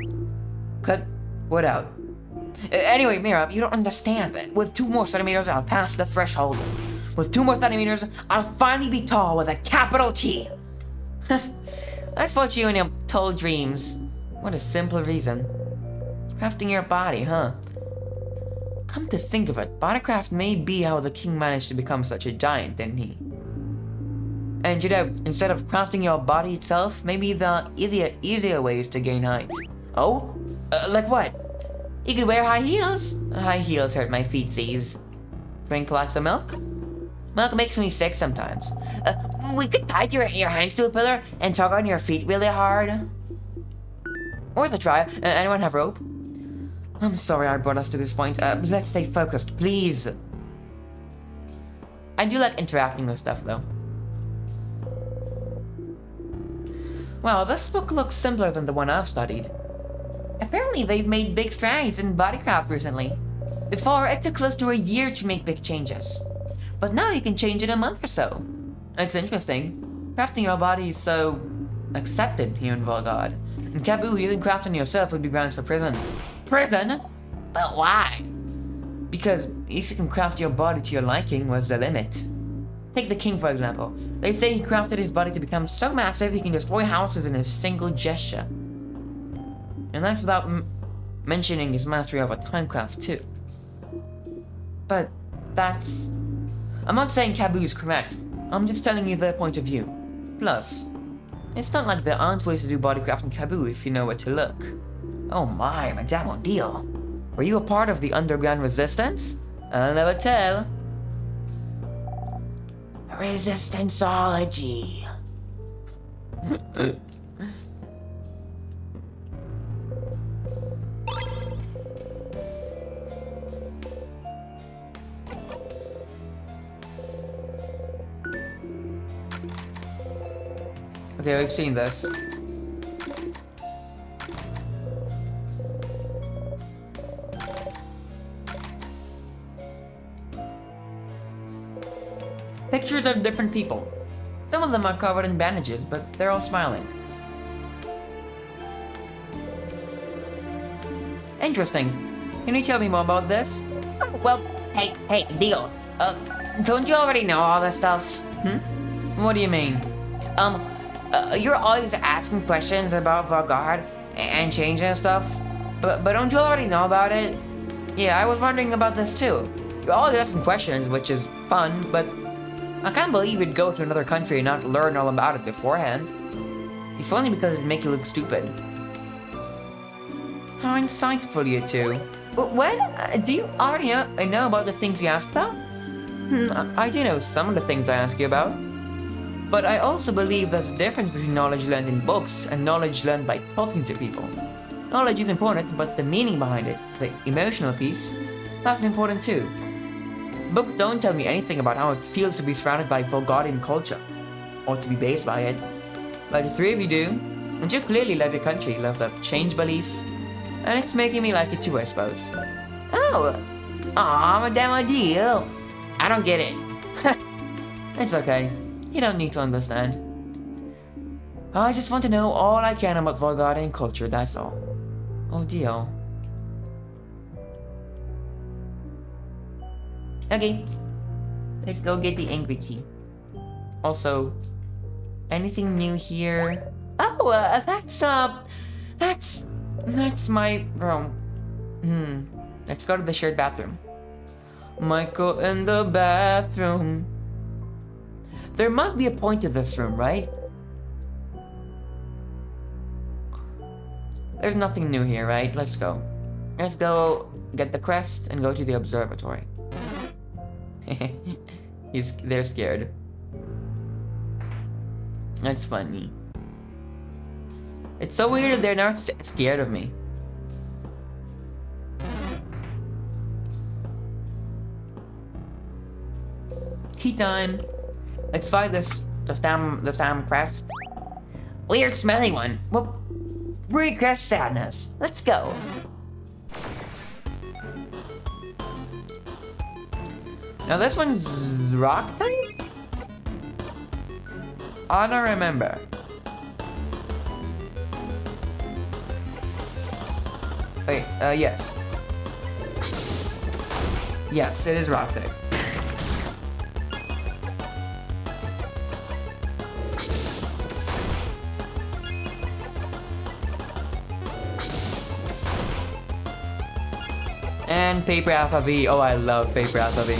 Cut what out? Anyway, Mira, you don't understand. With 2 more centimeters, I'll pass the threshold. With 2 more centimeters, I'll finally be tall with a capital T. Let's put you in your tall dreams. What a simple reason. Crafting your body, huh? Come to think of it, bodycraft may be how the king managed to become such a giant, didn't he? And you know, instead of crafting your body itself, maybe the easier ways to gain height. Oh? Like what? You could wear high heels. High heels hurt my feetsies. Drink lots of milk. Milk makes me sick sometimes. We could tie your hands to a pillar and tug on your feet really hard. Worth a try. Anyone have rope? I'm sorry I brought us to this point. Let's stay focused, please. I do like interacting with stuff, though. Well, this book looks simpler than the one I've studied. Apparently, they've made big strides in bodycraft recently. Before, it took close to a year to make big changes. But now you can change in a month or so. It's interesting. Crafting your body is so accepted here in Volgard. In Kaboo, using crafting yourself would be grounds for prison. Prison? But why? Because if you can craft your body to your liking, what's the limit? Take the king, for example. They say he crafted his body to become so massive he can destroy houses in a single gesture. And that's without mentioning his mastery over timecraft, too. But that's... I'm not saying Kaboo is correct. I'm just telling you their point of view. Plus, it's not like there aren't ways to do bodycraft in Kaboo if you know where to look. Oh my, Madame Odile. Were you a part of the underground resistance? I'll never tell. Resistanceology. Okay, we've seen this. Pictures of different people. Some of them are covered in bandages, but they're all smiling. Interesting. Can you tell me more about this? Oh, well, hey, Dio. Don't you already know all this stuff? What do you mean? You're always asking questions about Valgard and changing stuff, but don't you already know about it? Yeah, I was wondering about this too. You're always asking questions, which is fun, but I can't believe you'd go to another country and not learn all about it beforehand. If only because it'd make you look stupid. How insightful, you two. What? Do you already know about the things you asked about? I do know some of the things I ask you about. But I also believe there's a difference between knowledge learned in books and knowledge learned by talking to people. Knowledge is important, but the meaning behind it, the emotional piece, that's important too. Books don't tell me anything about how it feels to be surrounded by Valgardian culture, or to be based by it. But the three of you do, and you clearly love your country, love the change belief, and it's making me like it too, I suppose. Oh, aw, damn deal. I don't get it. It's okay. You don't need to understand. I just want to know all I can about Valgardian culture, that's all. Oh deal. Okay, let's go get the angry key. Also, anything new here? Oh, that's my room. Let's go to the shared bathroom. Michael in the bathroom. There must be a point to this room, right? There's nothing new here, right? Let's go. Let's go get the crest and go to the observatory. They're scared. That's funny. It's so weird that they're now scared of me. Key time. Let's find this damn crest. weird smelly one. Well, regress sadness. Let's go. Now this one's rock type? I don't remember. Wait, yes. Yes, it is rock type. And Paper Alpha V. Oh, I love Paper Alpha V.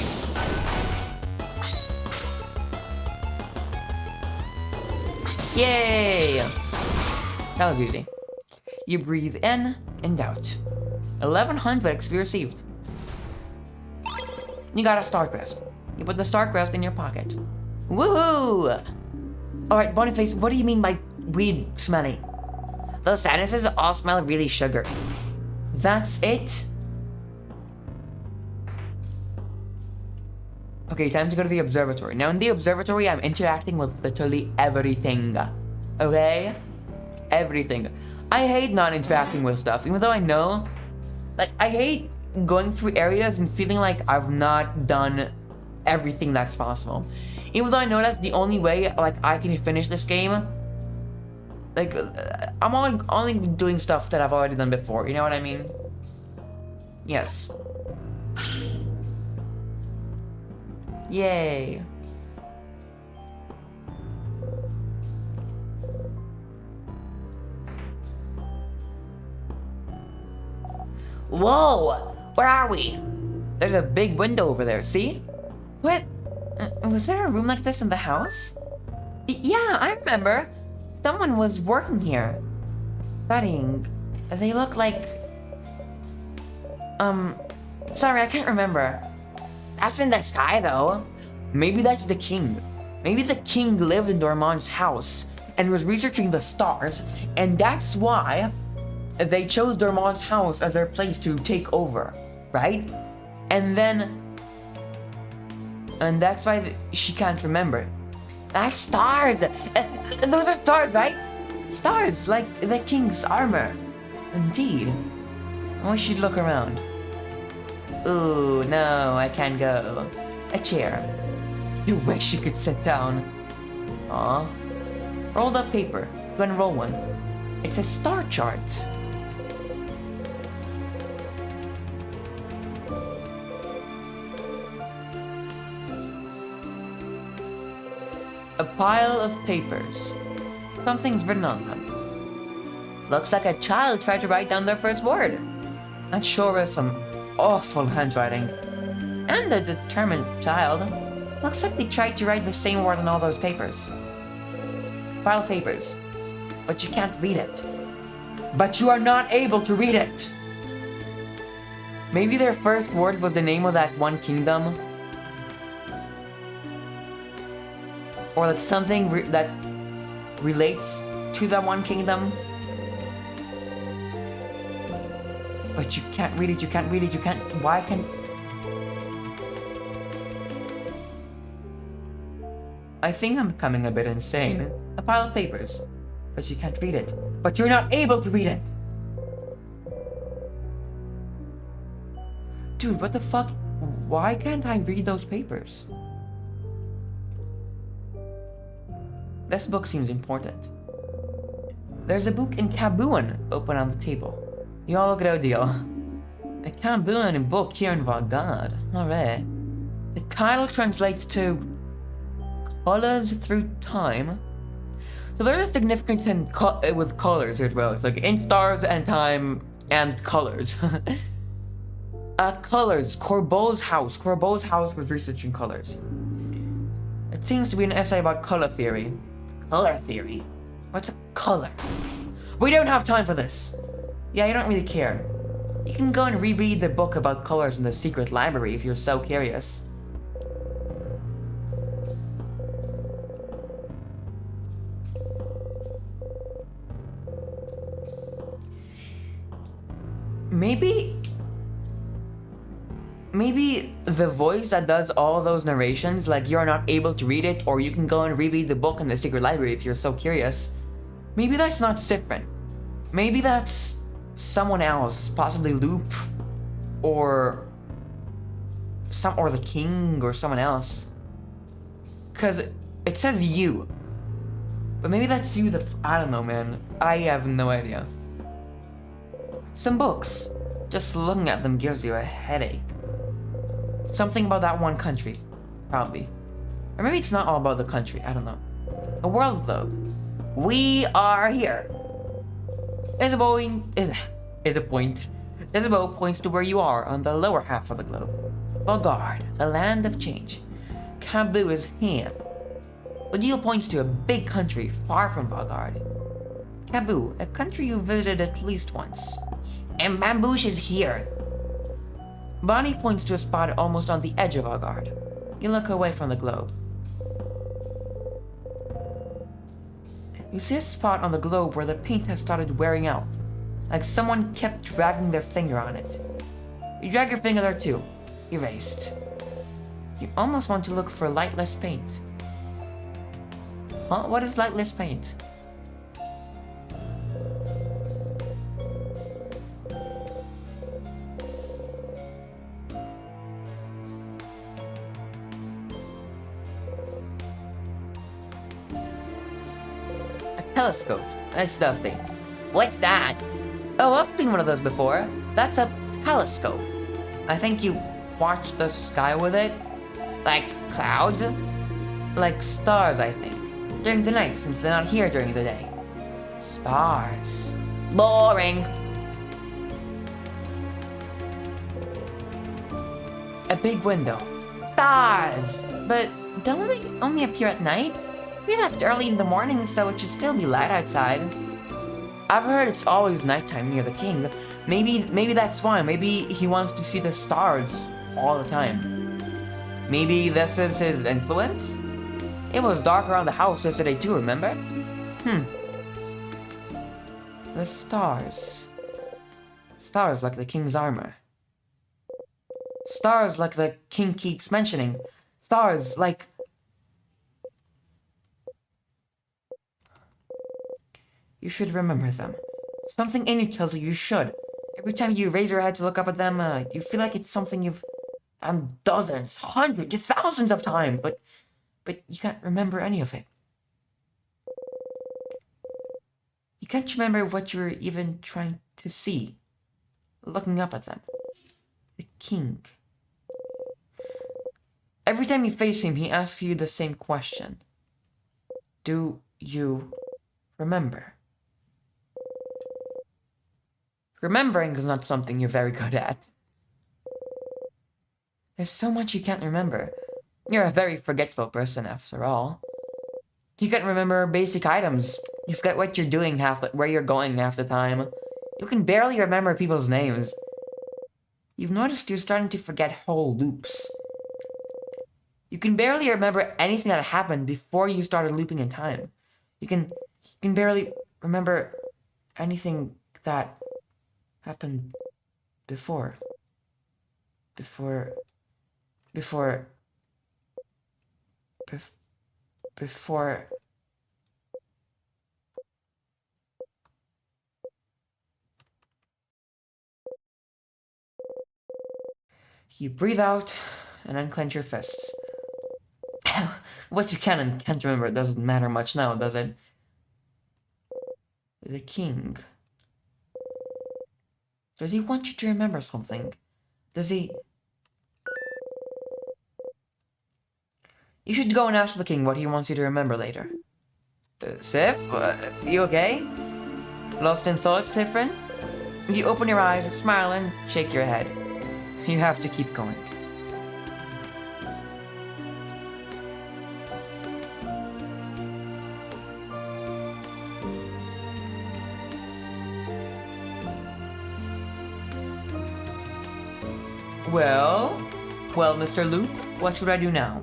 Yay! That was easy. You breathe in and out. 1100 XP received. You got a star crest. You put the star crest in your pocket. Woohoo! Alright, Boniface, what do you mean by weed smelly? Those sadnesses all smell really sugary. That's it? Okay, time to go to the observatory. Now in the observatory, I'm interacting with literally everything. Okay? Everything. I hate not interacting with stuff, even though I know, like, I hate going through areas and feeling like I've not done everything that's possible. Even though I know that's the only way, like, I can finish this game. Like, I'm only doing stuff that I've already done before, you know what I mean? Yes. Yay. Whoa! Where are we? There's a big window over there, see? What? Was there a room like this in the house? Yeah, I remember. Someone was working here. Studying. They look like... Sorry, I can't remember. That's in the sky, though. Maybe that's the king. Maybe the king lived in Dormon's house and was researching the stars, and that's why they chose Dormon's house as their place to take over, right? And that's why she can't remember. That's stars! Those are stars, right? Stars, like the king's armor. Indeed. We should look around. Ooh, no, I can't go. A chair. You wish you could sit down. Aw. Rolled up paper. Go and roll one. It's a star chart. A pile of papers. Something's written on them. Looks like a child tried to write down their first word. That sure is some awful handwriting. And a determined child. Looks like they tried to write the same word on all those papers. Pile of papers. But you can't read it. But you are not able to read it! Maybe their first word was the name of that one kingdom? Or like something that relates to that one kingdom? But you can't read it, you can't read it, you can't... Why can't... I think I'm becoming a bit insane. A pile of papers. But you can't read it. But you're not able to read it! Dude, what the fuck? Why can't I read those papers? This book seems important. There's a book in Cabuan open on the table. Y'all get a deal. A Cabuan book here in Valgard. Alright. The title translates to Colors Through Time. So there's a significance in with colors as well. It's like in stars and time and colors. Colors. Corbeau's house. Corbeau's house was researching colors. It seems to be an essay about color theory. Color theory? What's a color? We don't have time for this. Yeah, you don't really care. You can go and reread the book about colors in the secret library if you're so curious. Maybe the voice that does all those narrations, like you're not able to read it, or you can go and reread the book in the secret library if you're so curious. Maybe that's not Sifrin. Maybe that's someone else, possibly Loop, or the king, or someone else. Cause it says you. But maybe that's you that, I don't know, man. I have no idea. Some books. Just looking at them gives you a headache. Something about that one country. Probably. Or maybe it's not all about the country, I don't know. A world globe. We are here. There's a point. There's a bow points to where you are on the lower half of the globe. Valgard, the land of change. Cabu is here. The deal points to a big country far from Valgard. Cabu, a country you visited at least once. And Bambouche is here. Bonnie points to a spot almost on the edge of Valgard. You look away from the globe. You see a spot on the globe where the paint has started wearing out, like someone kept dragging their finger on it. You drag your finger there too. Erased. You almost want to look for lightless paint. Huh? What is lightless paint? Telescope. It's dusty. What's that? Oh, I've seen one of those before. That's a telescope. I think you watch the sky with it. Like clouds? Like stars, I think. During the night, since they're not here during the day. Stars. Boring. A big window. Stars! But don't they only appear at night? We left early in the morning, so it should still be light outside. I've heard it's always nighttime near the king. Maybe that's why. Maybe he wants to see the stars all the time. Maybe this is his influence? It was dark around the house yesterday too, remember? The stars. Stars like the king's armor. Stars like the king keeps mentioning. Stars like... You should remember them. Something in you tells you should. Every time you raise your head to look up at them, you feel like it's something you've done dozens, hundreds, thousands of times, but you can't remember any of it. You can't remember what you were even trying to see, looking up at them. The king. Every time you face him, he asks you the same question. Do you remember? Remembering is not something you're very good at. There's so much you can't remember. You're a very forgetful person, after all. You can't remember basic items. You forget what you're doing where you're going half the time. You can barely remember people's names. You've noticed you're starting to forget whole loops. You can barely remember anything that happened before you started looping in time. You can barely remember anything that happened before. Before. You breathe out and unclench your fists. What you can and can't remember doesn't matter much now, does it? The king. Does he want you to remember something? Does he... You should go and ask the king what he wants you to remember later. Sif? You okay? Lost in thought, Sifrin? You open your eyes, smile, and shake your head. You have to keep going. Well, Mr. Loop, what should I do now?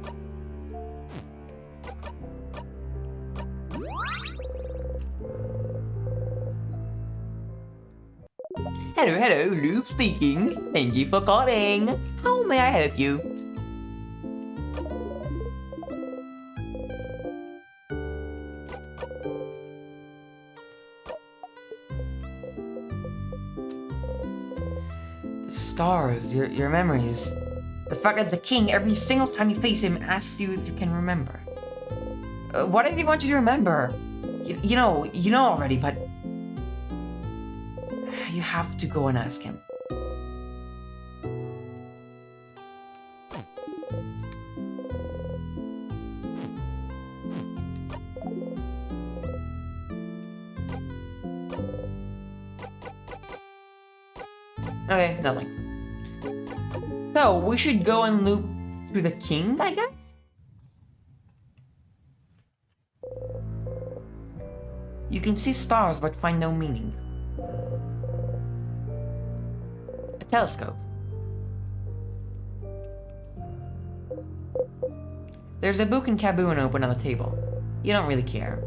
Hello, Loop speaking. Thank you for calling. How may I help you? The stars, your memories. The fact that the king, every single time you face him, asks you if you can remember. What did he want you to remember? You know already, but... You have to go and ask him. Okay, nothing. So, we should go and loop to the king, I guess? You can see stars but find no meaning. A telescope. There's a book in Kaboon open on the table. You don't really care.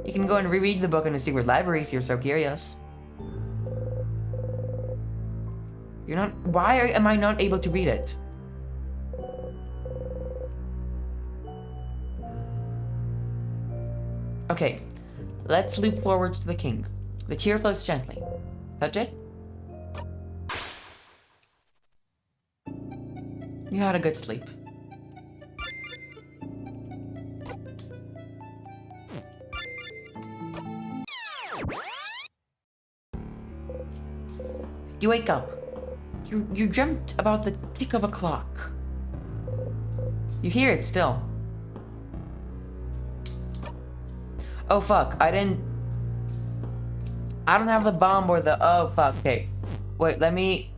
You can go and reread the book in the secret library if you're so curious. Why am I not able to read it? Okay, let's loop forwards to the king. The tear floats gently. Touch it? You had a good sleep. You wake up. You dreamt about the tick of a clock. You hear it still. Oh fuck, I don't have the bomb or the... Oh fuck, okay. Wait, let me...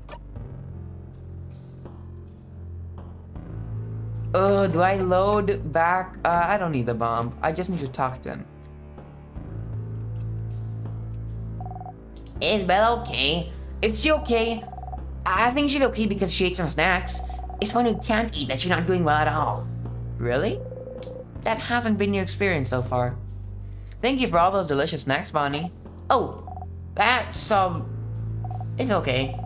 do I load back? I don't need the bomb. I just need to talk to him. Is Bella okay? Is she okay? I think she's okay because she ate some snacks. It's when you can't eat that she's not doing well at all. Really? That hasn't been your experience so far. Thank you for all those delicious snacks, Bonnie. Oh, that's, it's okay.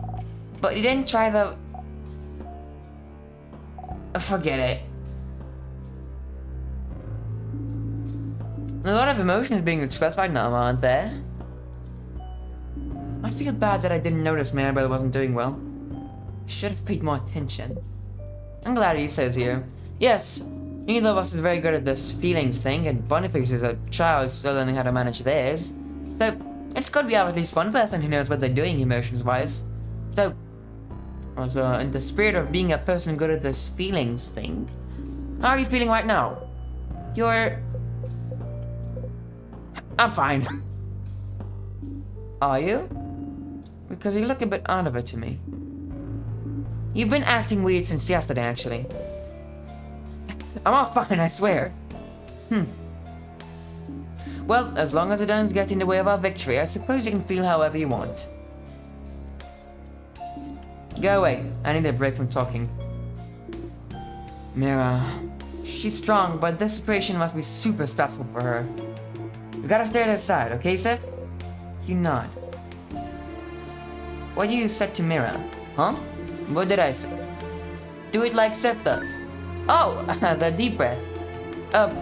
But you didn't try the... Forget it. A lot of emotions being expressed by Nama, aren't there? I feel bad that I didn't notice Maribel wasn't doing well. I should have paid more attention. I'm glad he says here. Yes, neither of us is very good at this feelings thing, and Boniface is a child still learning how to manage theirs. So, it's good we have at least one person who knows what they're doing emotions-wise. So, also, in the spirit of being a person good at this feelings thing, how are you feeling right now? I'm fine. Are you? Because you look a bit out of it to me. You've been acting weird since yesterday, actually. I'm all fine, I swear. Well, as long as it doesn't get in the way of our victory, I suppose you can feel however you want. Go away. I need a break from talking. Mira... She's strong, but this operation must be super stressful for her. You gotta stay at her side, okay, Sif? You nod. What you said to Mira? Huh? What did I say? Do it like Sif does. Oh, the deep breath.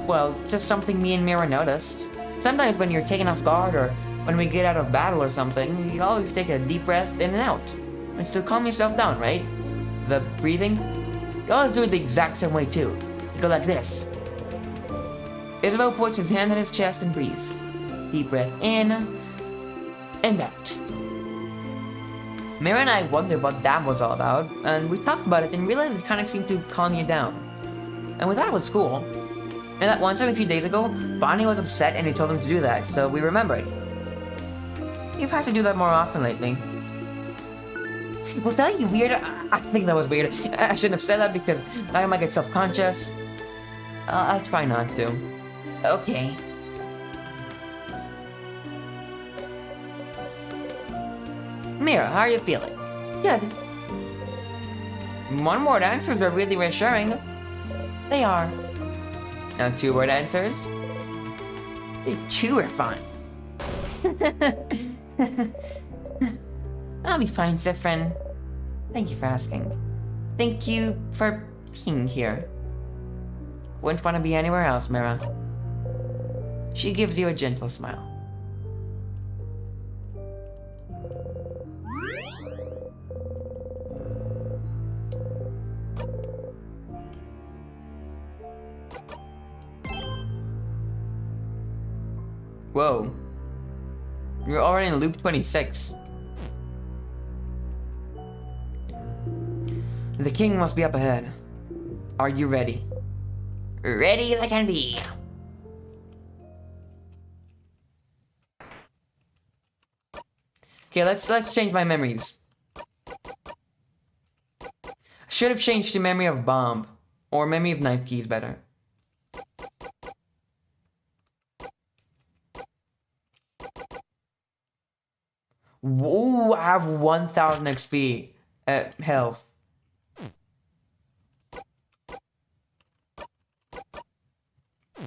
Well, just something me and Mira noticed. Sometimes when you're taken off guard or when we get out of battle or something, you always take a deep breath in and out. It's to calm yourself down, right? The breathing? You always do it the exact same way too. You go like this. Isabel puts his hand on his chest and breathes. Deep breath in and out. Mira and I wondered what that was all about, and we talked about it and realized it kind of seemed to calm you down. And we thought it was cool. And that one time a few days ago, Bonnie was upset and he told him to do that, so we remembered. You've had to do that more often lately. Was that weird? I think that was weird. I shouldn't have said that because now I might get self-conscious. I'll try not to. Okay. Mira, how are you feeling? Good. One-word answers were really reassuring. They are. Now two-word answers? Two are fine. I'll be fine, Zifrin. Thank you for asking. Thank you for being here. Wouldn't want to be anywhere else, Mira. She gives you a gentle smile. Whoa. You're already in loop 26. The king must be up ahead. Are you ready? Ready as I can be. Okay, let's change my memories. I should have changed to memory of bomb. Or memory of knife keys better. Whoa, I have 1000 XP health.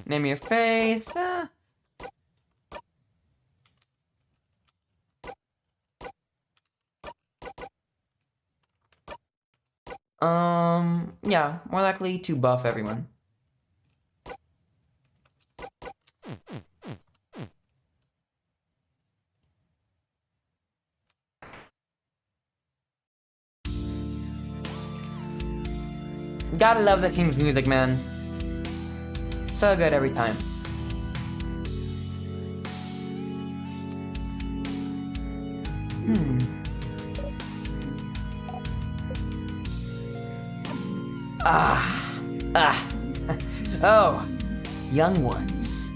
Name your faith. Yeah, more likely to buff everyone. Gotta love the king's music, man. So good every time. Oh, young ones.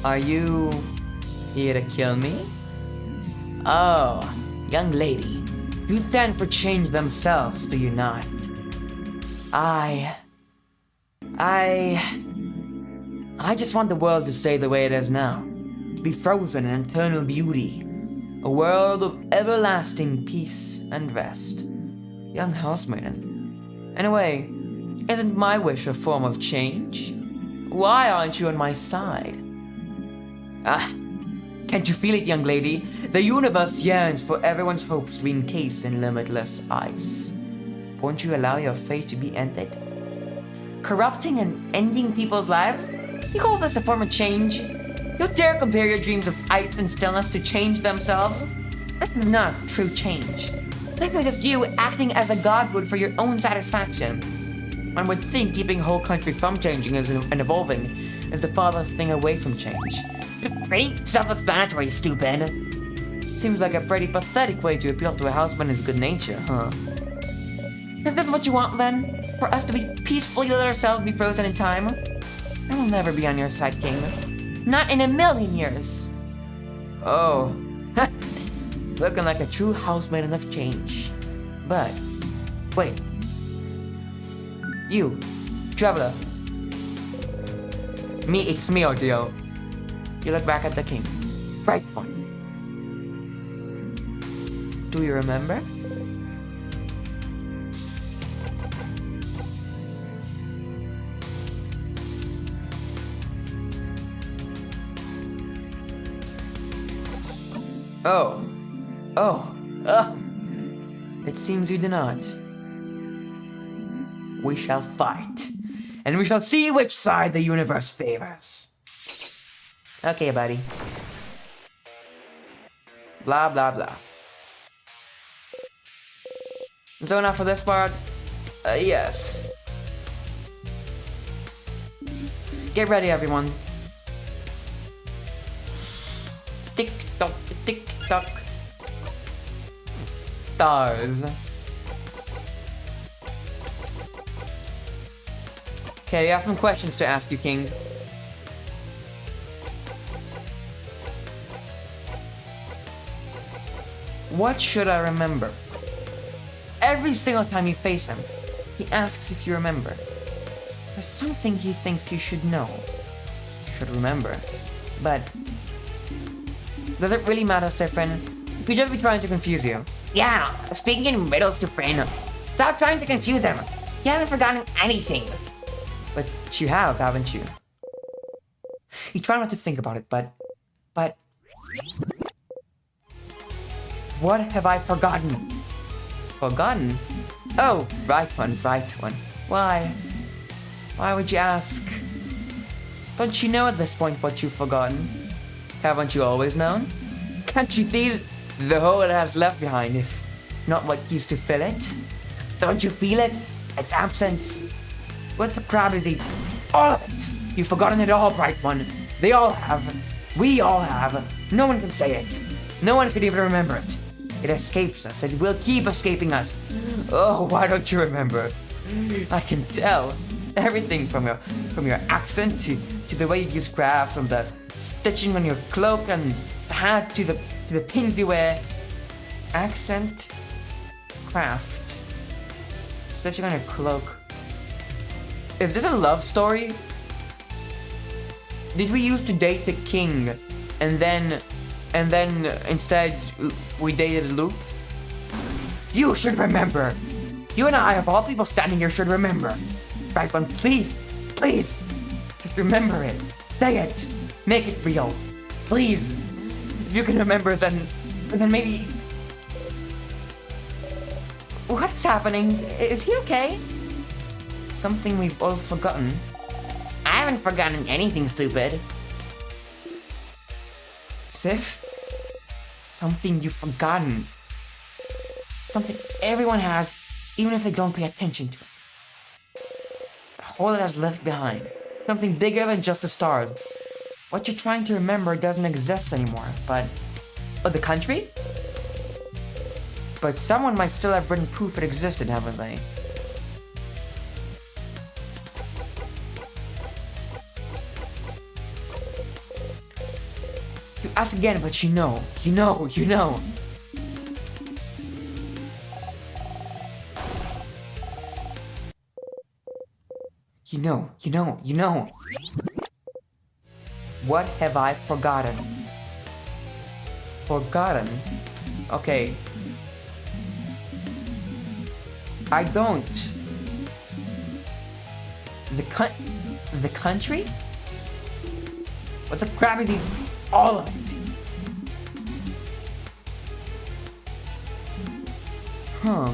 Are you here to kill me? Oh, young lady. You stand for change themselves, do you not? I just want the world to stay the way it is now. To be frozen in eternal beauty. A world of everlasting peace and rest. Young housemaiden. In a way, isn't my wish a form of change? Why aren't you on my side? Can't you feel it, young lady? The universe yearns for everyone's hopes to be encased in limitless ice. Won't you allow your fate to be ended? Corrupting and ending people's lives? You call this a form of change? You dare compare your dreams of ice and stillness to change themselves? This is not true change. This is just you acting as a god would for your own satisfaction. One would think keeping a whole country from changing and evolving is the farthest thing away from change. Pretty self-explanatory, stupid. Seems like a pretty pathetic way to appeal to a husband in his good nature, huh? Is that what you want, then? For us to be peacefully let ourselves be frozen in time? I will never be on your side, King. Not in a million years. Oh. It's looking like a true housemaiden of change. But, wait. You, traveler. It's me, Ordeal. You look back at the king. Bright one. Do you remember? Oh. It seems you do not. We shall fight, and we shall see which side the universe favors. Okay, buddy. Blah, blah, blah. So enough for this part? Yes. Get ready, everyone. Tick-tock, tick-tock. Stars. Okay, I have some questions to ask you, King. What should I remember? Every single time you face him, he asks if you remember. There's something he thinks you should know. You should remember. But does it really matter, Siffrin? He just be trying to confuse you. Yeah, speaking in riddles to Frin. Stop trying to confuse him. He hasn't forgotten anything. But you have, haven't you? You try not to think about it, but... What have I forgotten? Forgotten? Oh, right one. Why? Why would you ask? Don't you know at this point what you've forgotten? Haven't you always known? Can't you feel the hole it has left behind if not what used to fill it? Don't you feel it? Its absence? What's the crab is eat? All of it! You've forgotten it all, Bright One. They all have. We all have. No one can say it. No one could even remember it. It escapes us. It will keep escaping us. Oh, why don't you remember? I can tell. Everything from your accent to the way you use craft, from the stitching on your cloak and hat to the pins you wear. Accent, craft, stitching on your cloak. Is this a love story? Did we used to date the king, and then instead we dated Luke? You should remember. You and I, of all people standing here, should remember. Right one, please, just remember it. Say it. Make it real. Please. If you can remember, then maybe. What's happening? Is he okay? Something we've all forgotten. I haven't forgotten anything, stupid. Sif? Something you've forgotten. Something everyone has, even if they don't pay attention to it. The hole that has left behind. Something bigger than just the stars. What you're trying to remember doesn't exist anymore, but the country? But someone might still have written proof it existed, haven't they? You ask again, but you know. You know. What have I forgotten? Forgotten? Okay. I don't. The country? What the crap is he? All of it. Huh.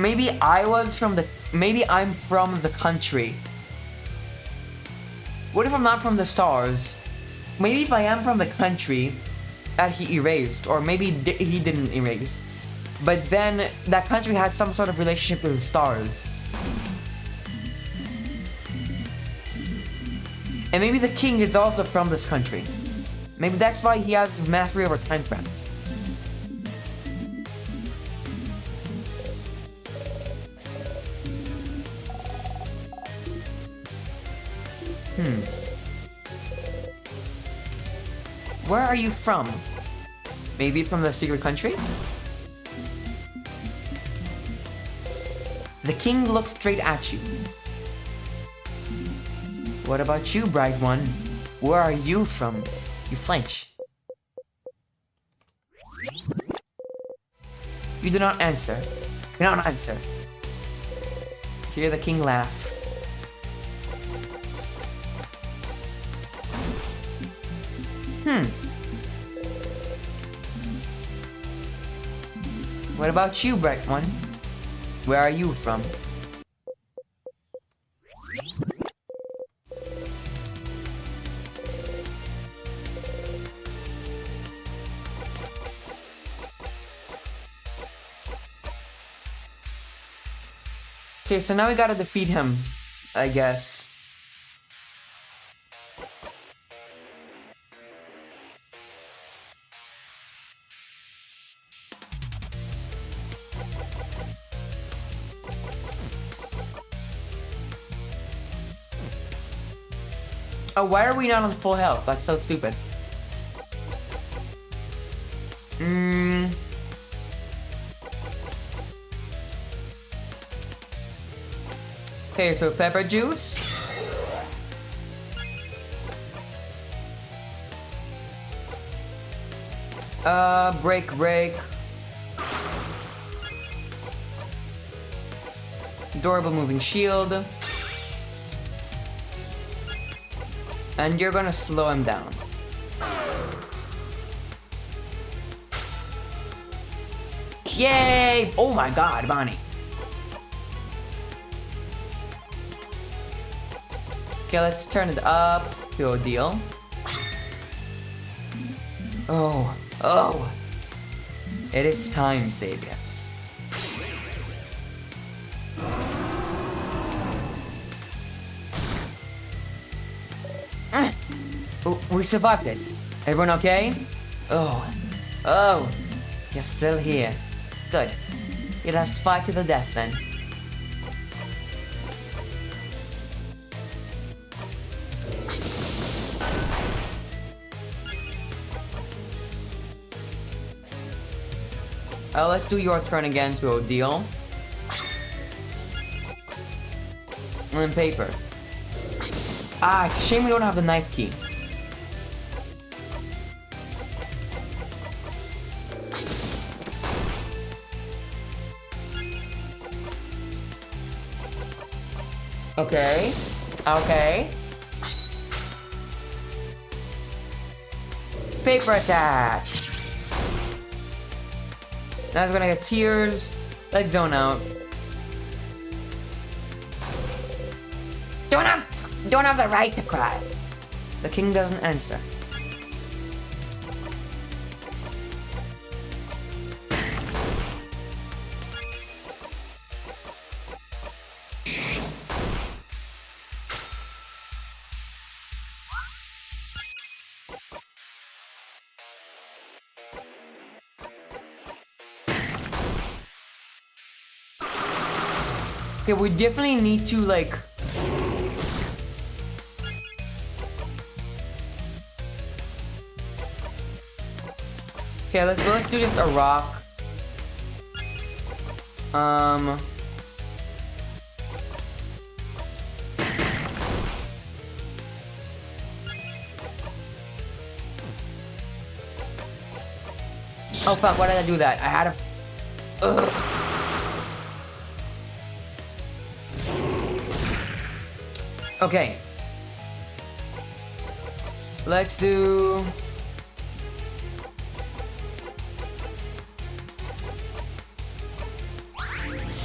Maybe I'm from the country. What if I'm not from the stars? Maybe if I am from the country that he erased, or maybe he didn't erase. But then that country had some sort of relationship with the stars. And maybe the king is also from this country. Maybe that's why he has mastery over Timecraft. Where are you from? Maybe from the secret country? The king looks straight at you. What about you, bright one? Where are you from? You flinch. You do not answer. Cannot answer. Hear the king laugh. What about you, bright one? Where are you from? Okay, so now we gotta defeat him, I guess. Oh, why are we not on full health? That's so stupid. Okay, so pepper juice. Break. Adorable moving shield. And you're gonna slow him down. Yay! Oh my god, Bonnie. Okay, let's turn it up to a deal. Oh. It is time, Sabius. We survived it. Everyone okay? Oh. You're still here. Good. Let us fight to the death then. Let's do your turn again to a deal. And then paper. It's a shame we don't have the knife key. Okay. Paper attack. Now he's gonna get tears. Let's zone out. Don't have the right to cry. The king doesn't answer. Okay, we definitely need to like... Okay, let's do this a rock. Oh fuck, why did I do that? I had a... Ugh. Okay. Let's do...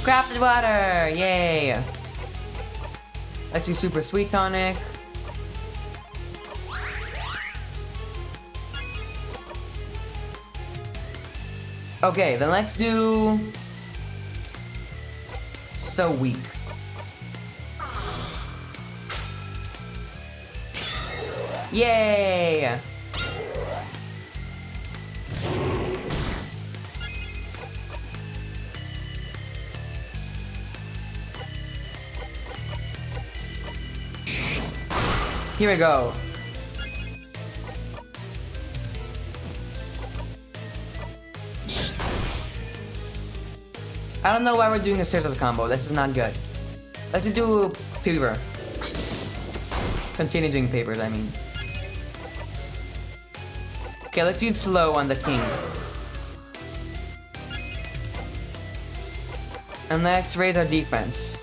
Crafted water! Yay! Let's do super sweet tonic. Okay, then let's do... So weak. Yay! Here we go. I don't know why we're doing a scissors combo. This is not good. Let's do paper. Continue doing papers, I mean. Okay, let's use slow on the king. And let's raise our defense.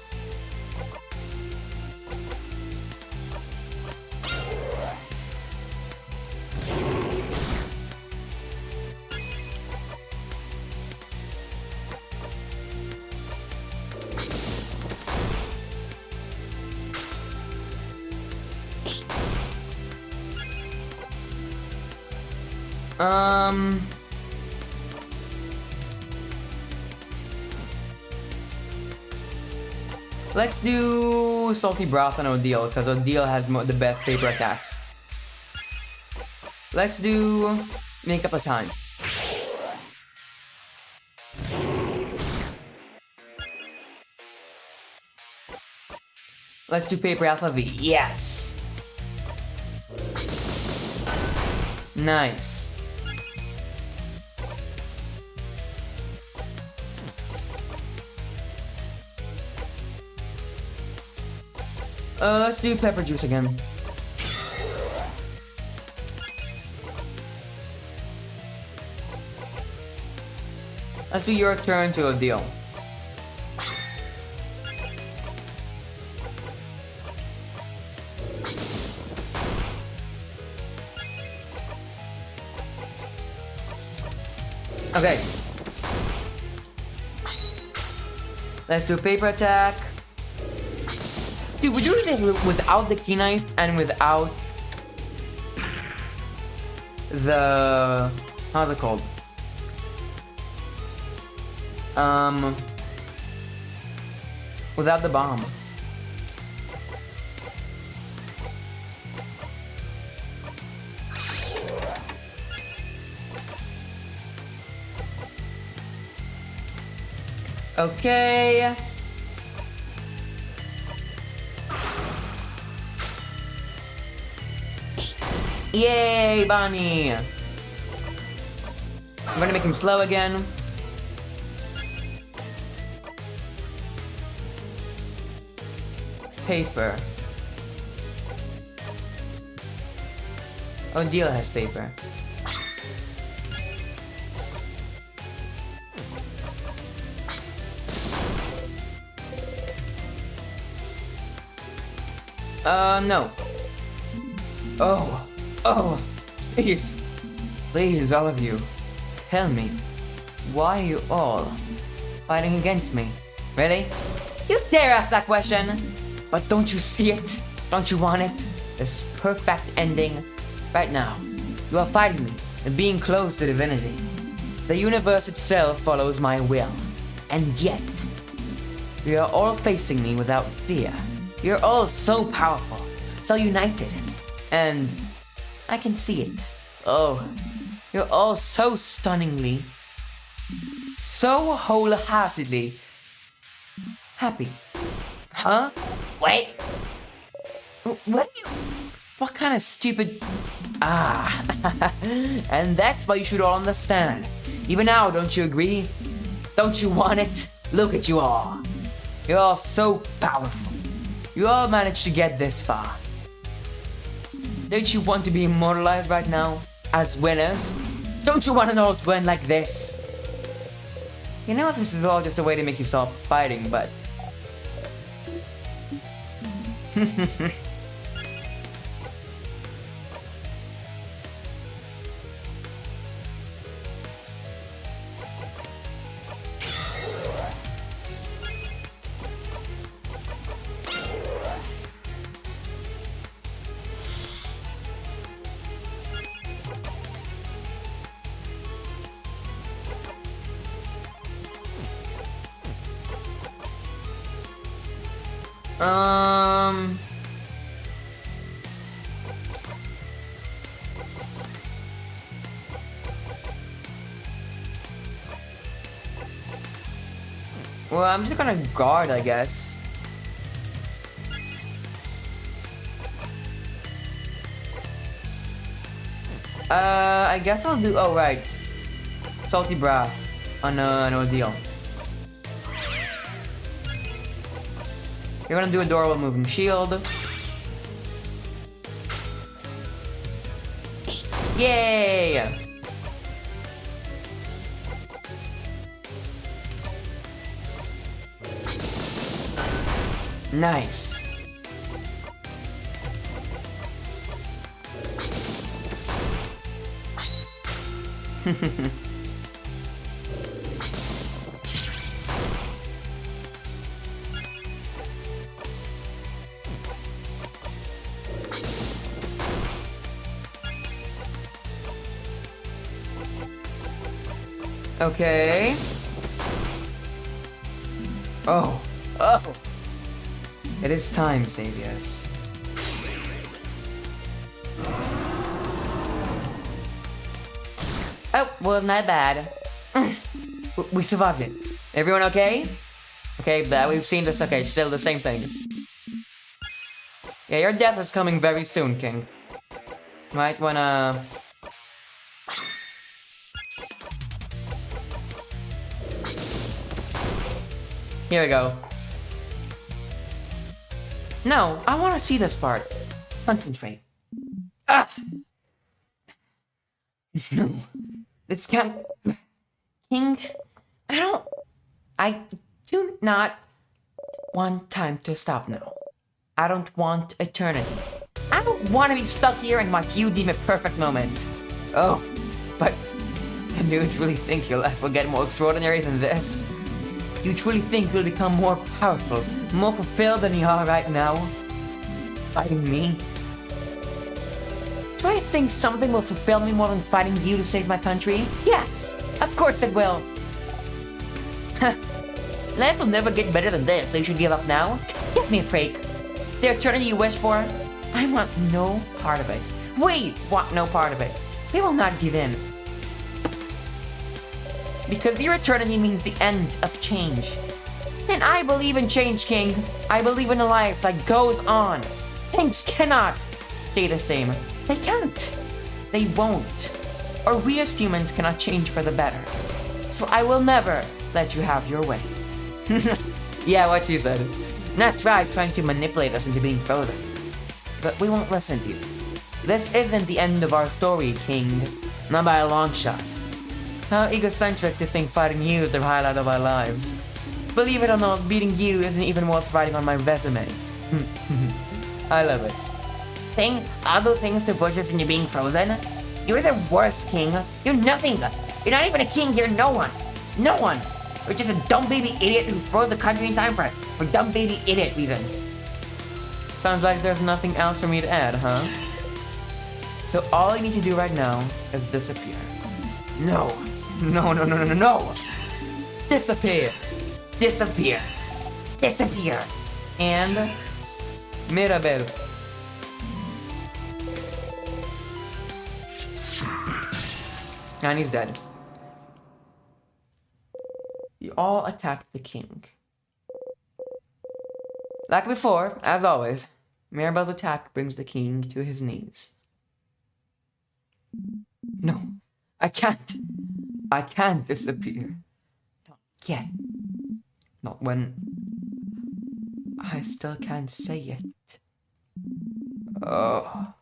Let's do Salty Broth on Odile, because Odile has the best paper attacks. Let's do Make Up a Time. Let's do Paper Alpha V. Yes! Nice. Let's do pepper juice again. Let's do your turn to a deal. Okay. Let's do paper attack. Dude, would you do this without the key knife and without the... how's it called? Without the bomb. Okay. Yay, Bonnie! I'm gonna make him slow again. Paper. Odile has paper. No. Oh, please, all of you, tell me, why are you all fighting against me? Really? You dare ask that question? But don't you see it? Don't you want it? This perfect ending. Right now, you are fighting me and being close to divinity. The universe itself follows my will. And yet, you are all facing me without fear. You're all so powerful, so united. And I can see it. Oh, you're all so stunningly, so wholeheartedly happy. Huh? Wait. What kind of stupid... And that's why you should all understand. Even now, don't you agree? Don't you want it? Look at you all. You're all so powerful. You all managed to get this far. Don't you want to be immortalized right now? As winners? Don't you want an old win like this? You know this is all just a way to make you stop fighting, but... Um. Well, I'm just gonna guard, I guess. I guess I'll do. Oh, right. Salty Breath on an ordeal. You're gonna do a Adorable Moving Shield. Yay! Nice. Okay. Oh. Oh. It is time, Saviors. Oh, well, not bad. We survived it. Everyone okay? Okay, we've seen this. Okay, still the same thing. Yeah, your death is coming very soon, King. Might wanna... Here we go. No, I want to see this part. Concentrate. Ah! No. This can't... King, I do not want time to stop now. I don't want eternity. I don't want to be stuck here in my you deem it perfect moment. Oh, but do you truly think you'll ever get more extraordinary than this? You truly think you'll become more powerful, more fulfilled than you are right now? Fighting me? Do I think something will fulfill me more than fighting you to save my country? Yes! Of course it will! Life will never get better than this, so you should give up now? Give me a break. The eternity you wish for? I want no part of it. We want no part of it. We will not give in. Because your eternity means the end of change. And I believe in change, King. I believe in a life that goes on. Things cannot stay the same. They can't. They won't. Or we as humans cannot change for the better. So I will never let you have your way. Yeah, what she said. That's right, trying to manipulate us into being frozen. But we won't listen to you. This isn't the end of our story, King. Not by a long shot. How egocentric to think fighting you is the highlight of our lives. Believe it or not, beating you isn't even worth writing on my resume. I love it. Saying other things to Bush's into being frozen? You're the worst, King. You're nothing. You're not even a king, you're no one. No one. You're just a dumb baby idiot who froze the country in time for dumb baby idiot reasons. Sounds like there's nothing else for me to add, huh? So all you need to do right now is disappear. No. No, no, no, no, no, no! Disappear! Disappear! Disappear! And... Mirabel. And he's dead. You all attacked the king. Like before, as always, Mirabel's attack brings the king to his knees. No, I can't. I can't disappear. Not yet. Not when... I still can't say it. Oh...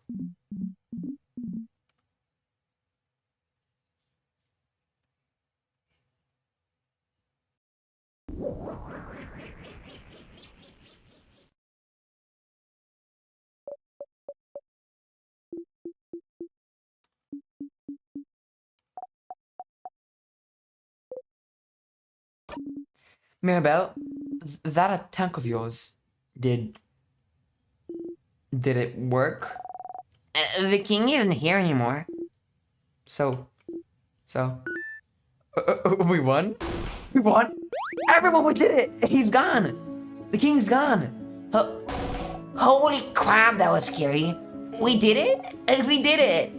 Mirabel, that attack of yours, did it work? The king isn't here anymore. So, we won? We won? Everyone, we did it! He's gone! The king's gone! Holy crap, that was scary. We did it? We did it!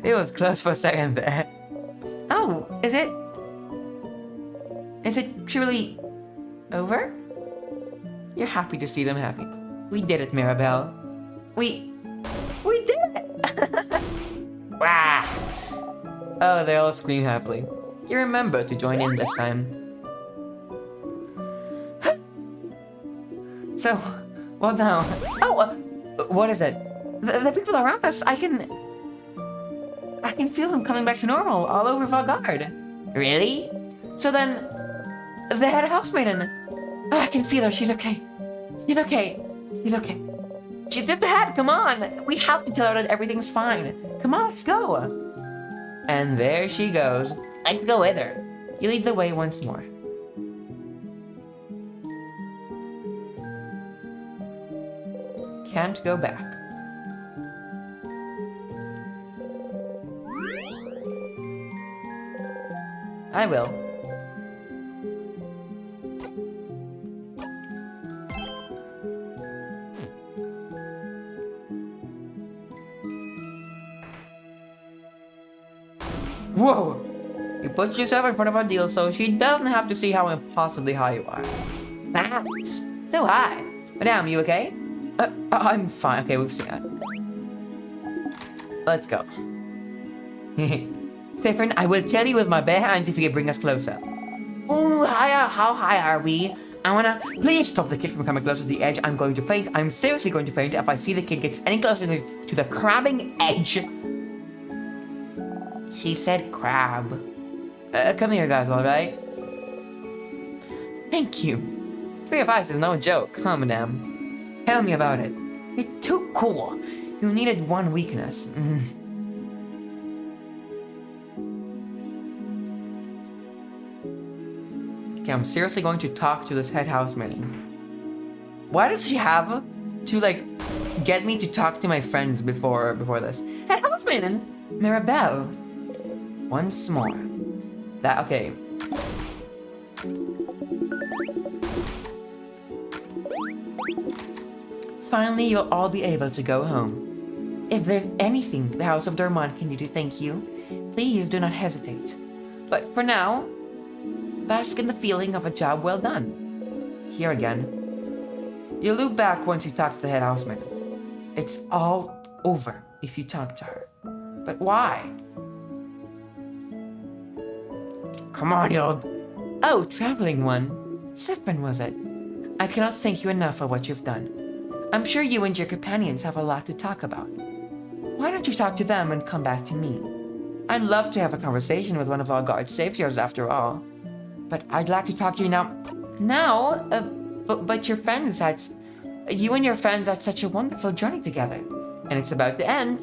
It was close for a second there. Oh, is it truly over? You're happy to see them happy. We did it, Mirabelle. We did it! Wow. Oh, they all scream happily. You remember to join in this time. So, what now? Oh, What is it? the people around us, I can feel them coming back to normal all over Valgard. Really? So then, the head housemaiden. Oh, I can feel her. She's okay. She's okay. She's okay. She's just ahead. Come on. We have to tell her that everything's fine. Come on, let's go. And there she goes. Let's go with her. You lead the way once more. Can't go back. I will. Whoa! You put yourself in front of our deal so she doesn't have to see how impossibly high you are. Thanks. So high. Madame, you okay? I'm fine. Okay, we've seen that. Let's go. Siffrin, I will tell you with my bare hands if you can bring us closer. Ooh, higher. How high are we? I wanna... Please stop the kid from coming closer to the edge. I'm going to faint. I'm seriously going to faint if I see the kid gets any closer to the crabbing edge. She said crab. Come here, guys, alright? Thank you. 3 of ice is no joke. Come, madame. Tell me about it. You're too cool. You needed one weakness. Okay, I'm seriously going to talk to this head housemaiden. Why does she have to, like, get me to talk to my friends before this? Head housemaiden. Mirabelle. Once more. That, okay. Finally, you'll all be able to go home. If there's anything the House of Dormont can do to thank you, please do not hesitate. But for now, bask in the feeling of a job well done. Here again. You loop back once you talk to the head housemaid. It's all over if you talk to her. But why? Come on, you old... Oh, traveling one. Siffrin, was it? I cannot thank you enough for what you've done. I'm sure you and your companions have a lot to talk about. Why don't you talk to them and come back to me? I'd love to have a conversation with one of our guard saviors after all. But I'd like to talk to you now. Now? But your friends had... You and your friends had such a wonderful journey together. And it's about to end.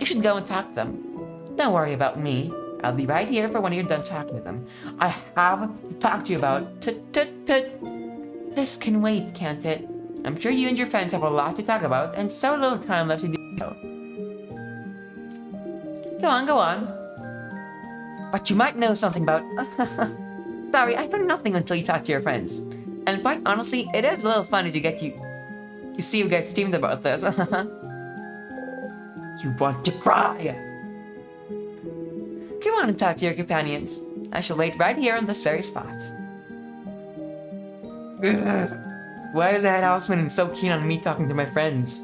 You should go and talk to them. Don't worry about me. I'll be right here for when you're done talking to them. I have to talk to you about... This can wait, can't it? I'm sure you and your friends have a lot to talk about, and so little time left to do so. Go on. But you might know something about... Sorry, I know nothing until you talk to your friends. And quite honestly, it is a little funny to get you... to see you get steamed about this. You want to cry! Come on and talk to your companions. I shall wait right here on this very spot. Why is the head houseman so keen on me talking to my friends?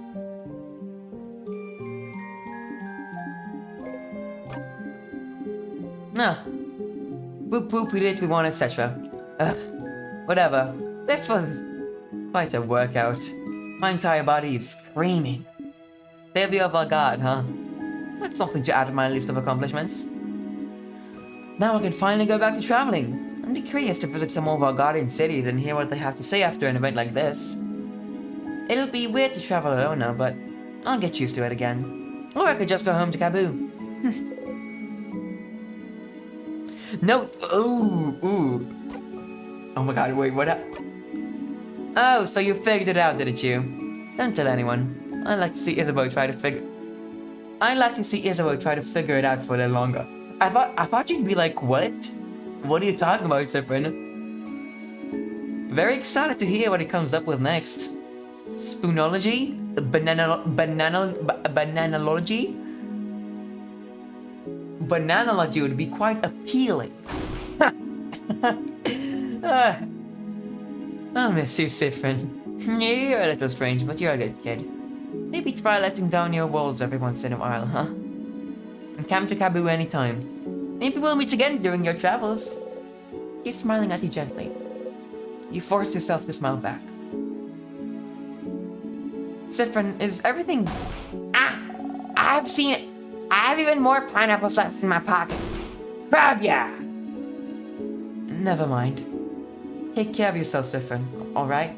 Nah. Boop boop, we did what we want, etc. Ugh. Whatever. This was quite a workout. My entire body is screaming. Savior of our god, huh? That's something to add to my list of accomplishments. Now I can finally go back to traveling. I'd be curious to visit some more of our guardian cities and hear what they have to say after an event like this. It'll be weird to travel alone now, but I'll get used to it again. Or I could just go home to Kaboo. No! Ooh. Oh my god, wait, what Oh, so you figured it out, didn't you? Don't tell anyone. I'd like to see Isabeau try to figure it out for a little longer. I thought you'd be like, what? What are you talking about, Siffrin? Very excited to hear what he comes up with next. Spoonology? Bananalogy? Bananalogy would be quite appealing. I'll miss you, Siffrin. You're a little strange, but you're a good kid. Maybe try letting down your walls every once in a while, huh? And come to Kaboo anytime. Maybe we'll meet again during your travels. He's smiling at you gently. You force yourself to smile back. Siffrin, is everything... I've seen it. I have even more pineapple slices in my pocket. Grab ya! Never mind. Take care of yourself, Siffrin, alright?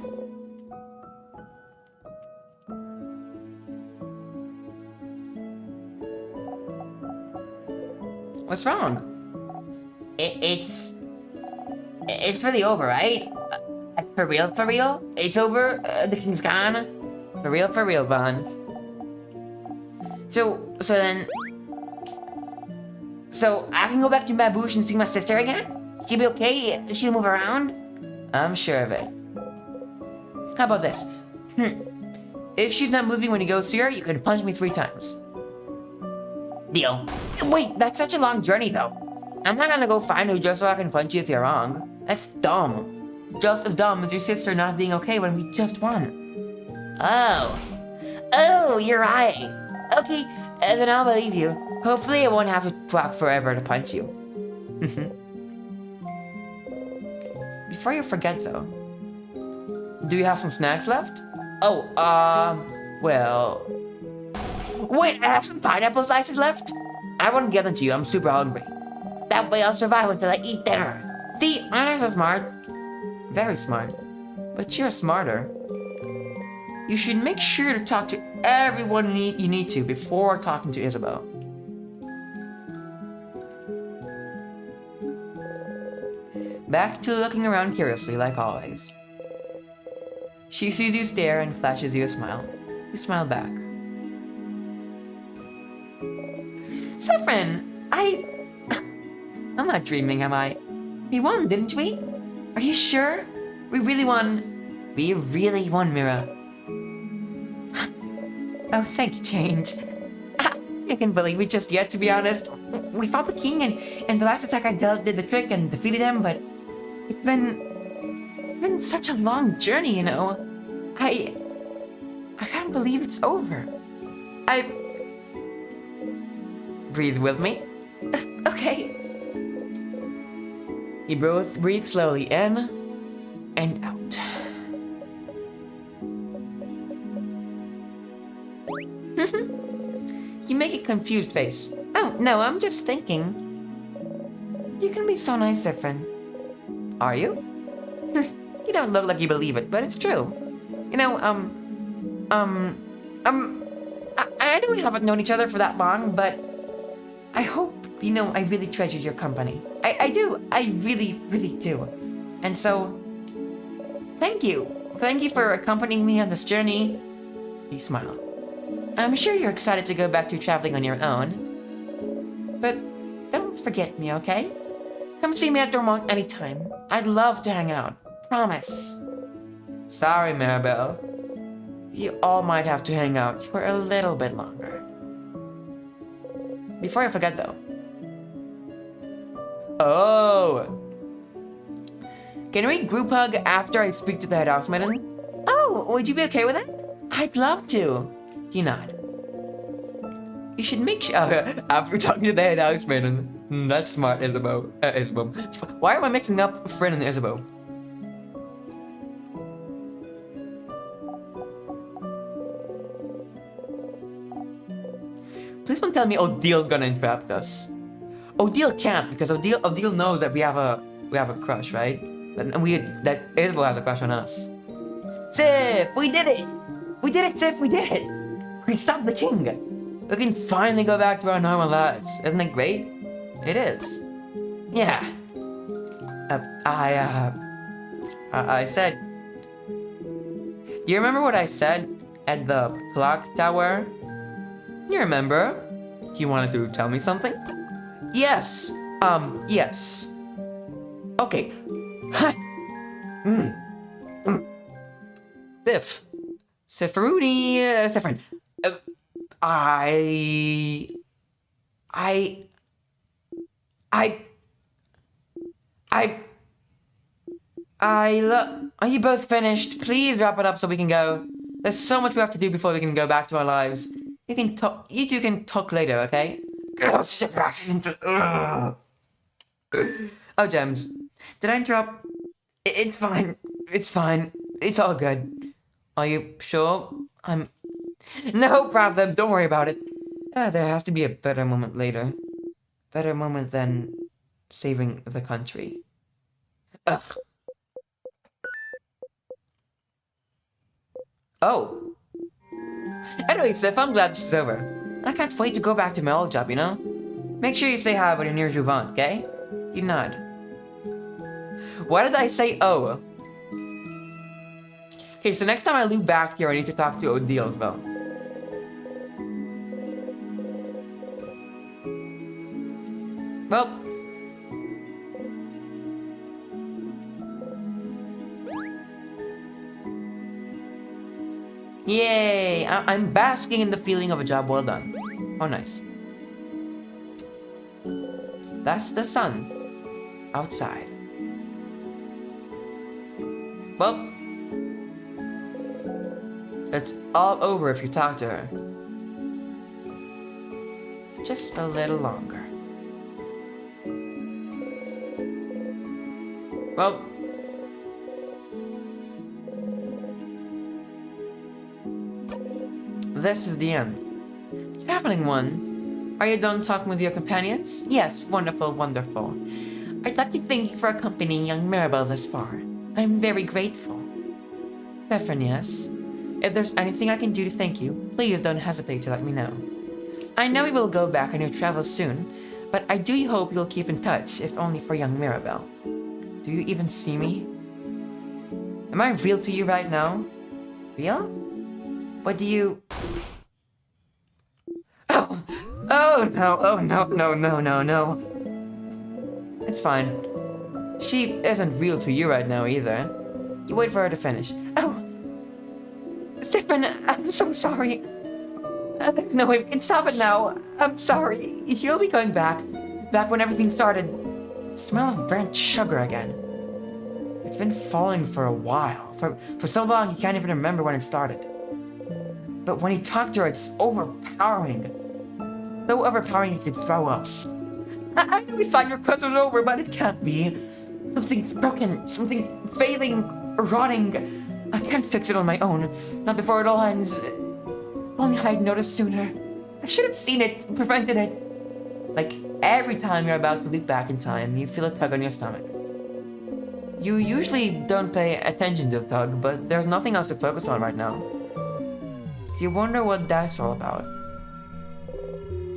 What's wrong? It's really over, right? For real, for real? It's over? The king's gone? For real, Bon. So I can go back to Baboosh and see my sister again? She'll be okay? She'll move around? I'm sure of it. How about this? If she's not moving when you go see her, you can punch me 3 times. Deal. Wait, that's such a long journey though. I'm not gonna go find her just so I can punch you if you're wrong. That's dumb. Just as dumb as your sister not being okay when we just won. Oh, you're right. Okay, then I'll believe you. Hopefully I won't have to talk forever to punch you. Before you forget though, do you have some snacks left? Well... Wait, I have some pineapple slices left? I won't give them to you, I'm super hungry. That way I'll survive until I eat dinner. See, aren't I so smart? Very smart. But you're smarter. You should make sure to talk to everyone you need to before talking to Isabelle. Back to looking around curiously like always. She sees you stare and flashes you a smile. You smile back. Siffrin, I'm not dreaming, am I? We won, didn't we? Are you sure? We really won. We really won, Mira. Oh, thank you, Change. I can't believe it just yet, to be honest. We fought the king, and the last attack I dealt did the trick and defeated him, but it's been such a long journey, you know. I can't believe it's over. Breathe with me. Okay. You breathe slowly in and out. You make a confused face. Oh, no, I'm just thinking. You can be so nice, Siffrin. Are you? You don't look like you believe it, but it's true. You know, I know we haven't known each other for that long, but I hope you know I really treasure your company. I do. I really, really do. And so, thank you. Thank you for accompanying me on this journey. You smile. I'm sure you're excited to go back to traveling on your own. But don't forget me, okay? Come see me at Dormont anytime. I'd love to hang out. Promise. Sorry, Maribel. You all might have to hang out for a little bit longer. Before I forget though. Oh! Can we group hug after I speak to the head houseman? Oh, would you be okay with it? I'd love to. You nod. You should make sure after talking to the head houseman. That's smart, Isabeau. Isabeau. Why am I mixing up Frin and Isabeau? Please don't tell me Odil's gonna interrupt us. Odil can't because Odil knows that we have a crush, right? And that Isabeau has a crush on us. Sif, we did it! We did it, Sif, we did it! We stopped the king! We can finally go back to our normal lives. Isn't it great? It is. Yeah. I said... Do you remember what I said at the clock tower? You remember? You wanted to tell me something? Yes. Yes. Okay. Sif. Sifroony, Sifrin. I... I... I... I... Are you both finished? Please wrap it up so we can go. There's so much we have to do before we can go back to our lives. You two can talk later, okay? Oh, Gems. Did I interrupt? It's fine. It's fine. It's all good. Are you sure? No problem. Don't worry about it. There has to be a better moment later. Better moment than saving the country. Ugh. Oh. Anyway, Sif, I'm glad this is over. I can't wait to go back to my old job, you know? Make sure you say hi when you're near Jouvant, okay? You nod. Why did I say oh? Okay, so next time I loop back here, I need to talk to Odile as well. Well. Yay! I'm basking in the feeling of a job well done. Oh, nice. That's the sun outside. Well, it's all over if you talk to her. Just a little longer. Well, this is the end. Traveling one, are you done talking with your companions? Yes, wonderful, wonderful. I'd like to thank you for accompanying young Mirabelle this far. I'm very grateful. Zephanius, if there's anything I can do to thank you, please don't hesitate to let me know. I know we will go back on your travels soon, but I do hope you'll keep in touch, if only for young Mirabelle. Do you even see me? Am I real to you right now? Real? What do you... Oh no. It's fine. She isn't real to you right now either. You wait for her to finish. Oh! Ziprin, I'm so sorry. There's no way we can stop it now. I'm sorry. You'll be going back. Back when everything started. Smell of burnt sugar again. It's been falling for a while. For so long you can't even remember when it started. But when you talk to her, it's overpowering. So overpowering you could throw up. I know we thought your quest was over, but it can't be. Something's broken, something failing, rotting. I can't fix it on my own. Not before it all ends. If only I'd noticed sooner. I should have seen it, prevented it. Like, every time you're about to leap back in time, you feel a tug on your stomach. You usually don't pay attention to the tug, but there's nothing else to focus on right now. You wonder what that's all about.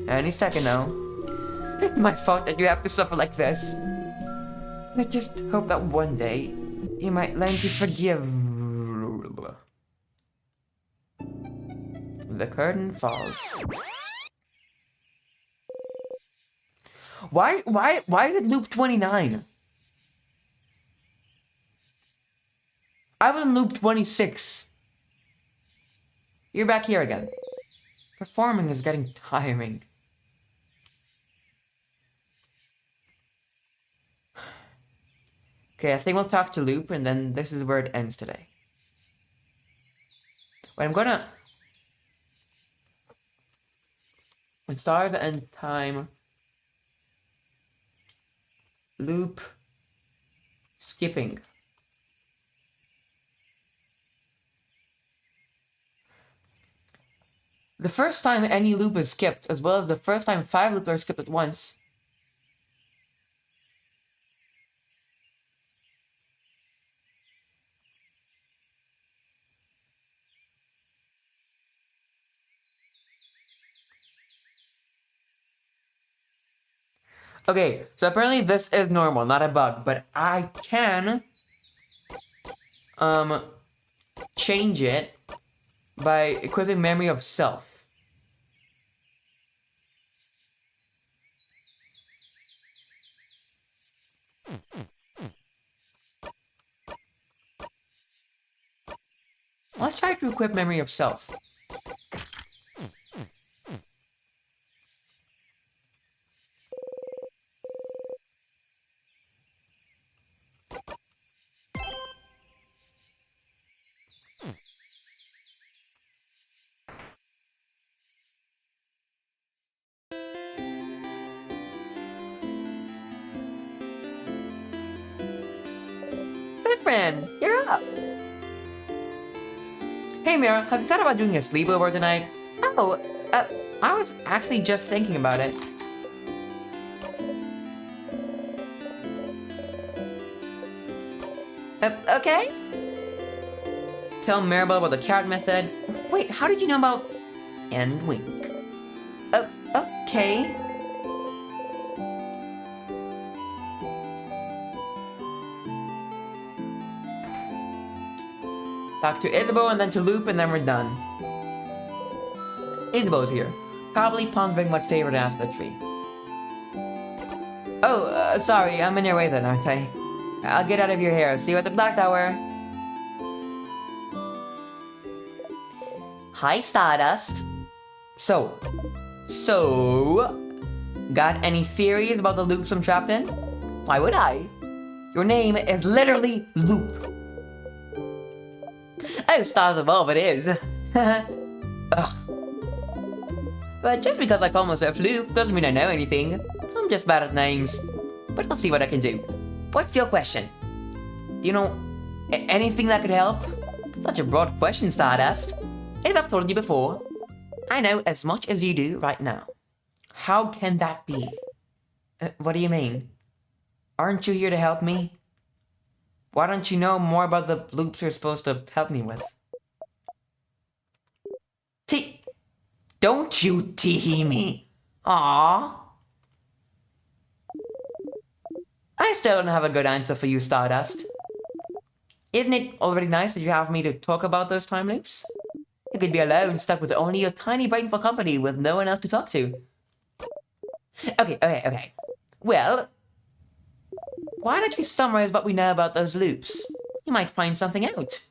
Any second now. It's my fault that you have to suffer like this. I just hope that one day you might learn to forgive. The curtain falls. Why did loop 29? I was in loop 26. You're back here again. Performing is getting tiring. Okay, I think we'll talk to Loop, and then this is where it ends today. But I'm gonna... When start of the end time... Loop... Skipping. The first time any loop is skipped, as well as the first time 5 loops are skipped at once... Okay, so apparently this is normal, not a bug, but I can change it by equipping Memory of Self. Let's try to equip Memory of Self. Friend, you're up. Hey Mira, have you thought about doing a sleepover tonight? Oh, I was actually just thinking about it. Okay. Tell Maribel about the carrot method. Wait, how did you know about... And wink. Okay. Talk to Isabeau and then to Loop and then we're done. Isabeau's here. Probably pondering what favor to ask the tree. Oh, sorry, I'm in your way then, aren't I? I'll get out of your hair. See you at the Black Tower. Hi, Stardust. So, got any theories about the loops I'm trapped in? Why would I? Your name is literally Loop. Oh, stars above, it is. Ugh. But just because I call myself Loop doesn't mean I know anything. I'm just bad at names. But I'll see what I can do. What's your question? Do you know anything that could help? Such a broad question, Stardust. As I've told you before, I know as much as you do right now. How can that be? What do you mean? Aren't you here to help me? Why don't you know more about the loops you're supposed to help me with? Don't you tee me. Aww. I still don't have a good answer for you, Stardust. Isn't it already nice that you have me to talk about those time loops? You could be alone, stuck with only your tiny brain for company with no one else to talk to. Okay. Well, why don't you summarize what we know about those loops? You might find something out.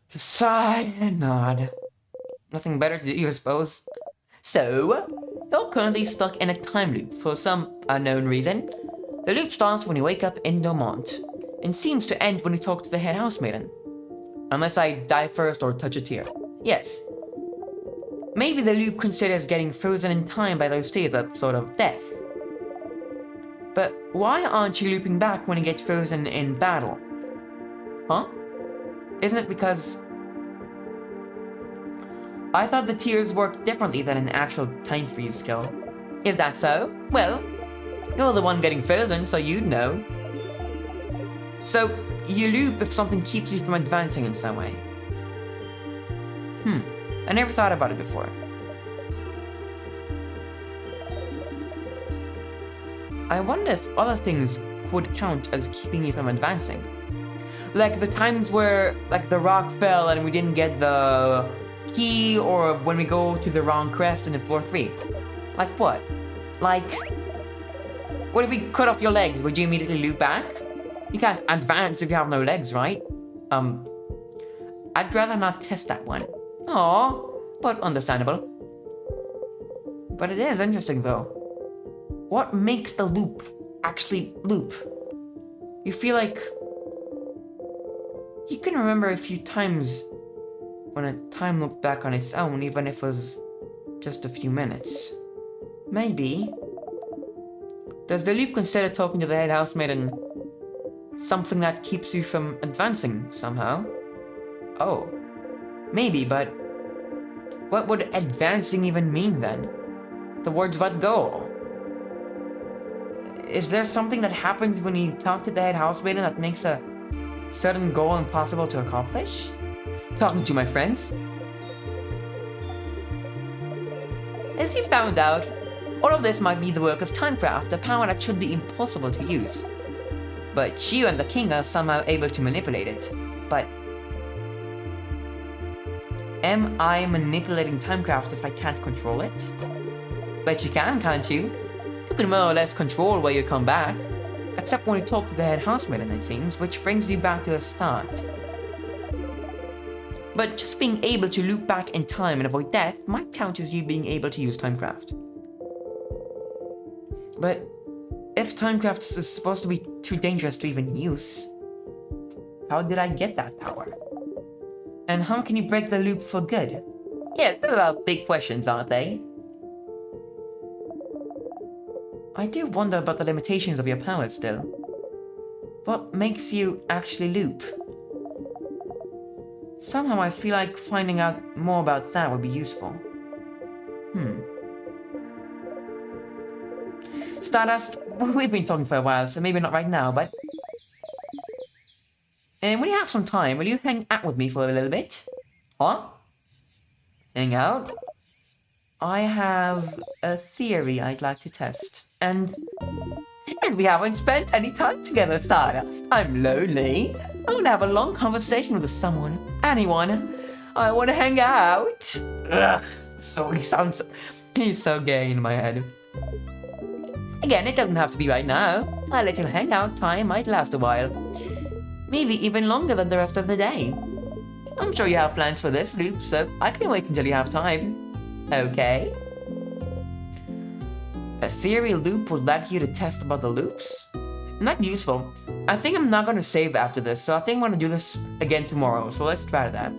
Sigh and nod. Nothing better to do, I suppose. So, you're currently stuck in a time loop for some unknown reason. The loop starts when you wake up in Dormont, and seems to end when you talk to the head housemaiden. Unless I die first or touch a tear. Yes. Maybe the loop considers getting frozen in time by those tears a sort of death. But why aren't you looping back when you get frozen in battle? Huh? Isn't it because... I thought the tears worked differently than an actual time freeze skill. Is that so? Well, you're the one getting frozen, so you'd know. So, you loop if something keeps you from advancing in some way. I never thought about it before. I wonder if other things would count as keeping you from advancing. Like the times where, like, the rock fell and we didn't get the key, or when we go to the wrong crest in the floor 3. Like what? Like, what if we cut off your legs? Would you immediately loop back? You can't advance if you have no legs, right? I'd rather not test that one. Aww, but understandable. But it is interesting though. What makes the loop actually loop? You feel like you can remember a few times when a time looked back on its own, even if it was just a few minutes. Maybe. Does the loop consider talking to the head housemaiden something that keeps you from advancing somehow? Oh. Maybe, but what would advancing even mean then? Towards what goal? Is there something that happens when you talk to the head housemaiden that makes a certain goal impossible to accomplish? Talking to my friends? As you found out, all of this might be the work of Timecraft, a power that should be impossible to use. But you and the king are somehow able to manipulate it. But am I manipulating Timecraft if I can't control it? Bet you can, can't you? You can more or less control where you come back. Except when you talk to the head housemaiden, it seems, which brings you back to the start. But just being able to loop back in time and avoid death might count as you being able to use Timecraft. But if Timecraft is supposed to be too dangerous to even use, how did I get that power? And how can you break the loop for good? Yeah, those are big questions, aren't they? I do wonder about the limitations of your powers still. What makes you actually loop? Somehow I feel like finding out more about that would be useful. Stardust, we've been talking for a while, so maybe not right now, but... And when you have some time, will you hang out with me for a little bit? Huh? Hang out? I have a theory I'd like to test. And we haven't spent any time together, Stardust. I'm lonely. I want to have a long conversation with someone. Anyone. I want to hang out. Ugh. So he's so gay in my head. Again, it doesn't have to be right now. Our little hangout time might last a while. Maybe even longer than the rest of the day. I'm sure you have plans for this loop, so I can wait until you have time. Okay? A theory loop would like you to test about the loops? Not useful. I think I'm not gonna save after this, so I think I'm gonna do this again tomorrow, so let's try that.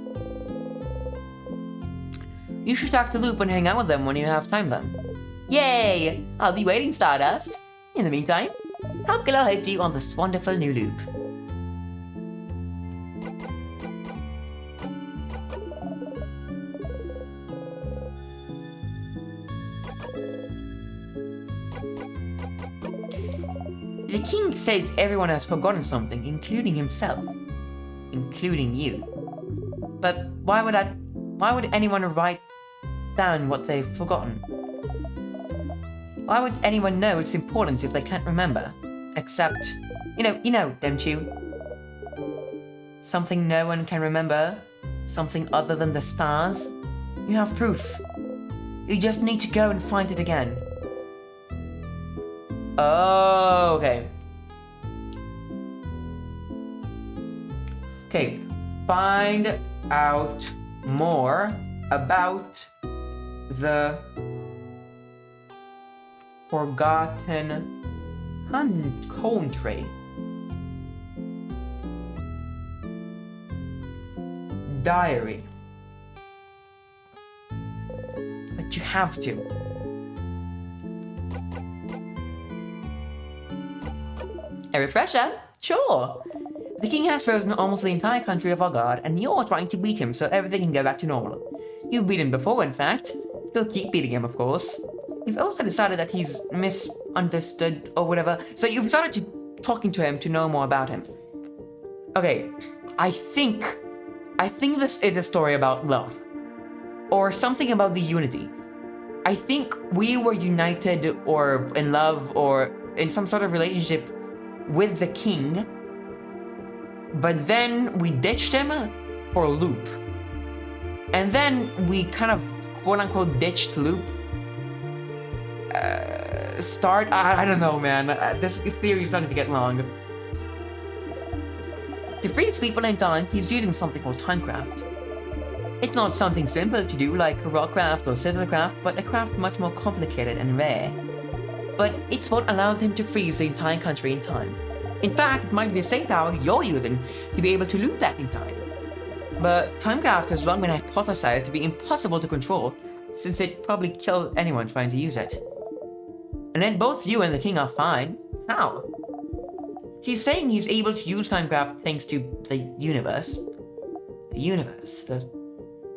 You should talk to Loop and hang out with them when you have time then. Yay! I'll be waiting, Stardust. In the meantime, how can I help you on this wonderful new loop? The king says everyone has forgotten something, including himself. Including you. But why would anyone write down what they've forgotten? Why would anyone know its importance if they can't remember? Except, you know, don't you? Something no one can remember? Something other than the stars? You have proof. You just need to go and find it again. Oh, okay. Okay, find out more about the forgotten country. Diary. But you have to. A refresher? Sure. The king has frozen almost the entire country of our god, and you're trying to beat him so everything can go back to normal. You've beaten him before, in fact. You'll keep beating him, of course. You've also decided that he's misunderstood or whatever, so you've started to talking to him to know more about him. Okay, I think this is a story about love. Or something about the unity. I think we were united or in love or in some sort of relationship with the king, but then we ditched him for Loop. And then we kind of quote-unquote ditched Loop. I don't know, man. This theory is starting to get long. To freeze people in time, he's using something called Timecraft. It's not something simple to do like Rockcraft or Scissorcraft, but a craft much more complicated and rare. But it's what allowed him to freeze the entire country in time. In fact, it might be the same power you're using to be able to loop back in time. But Timecraft has long been hypothesized to be impossible to control, since it'd probably kill anyone trying to use it. And then both you and the king are fine. How? He's saying he's able to use Timecraft thanks to the universe. The universe, the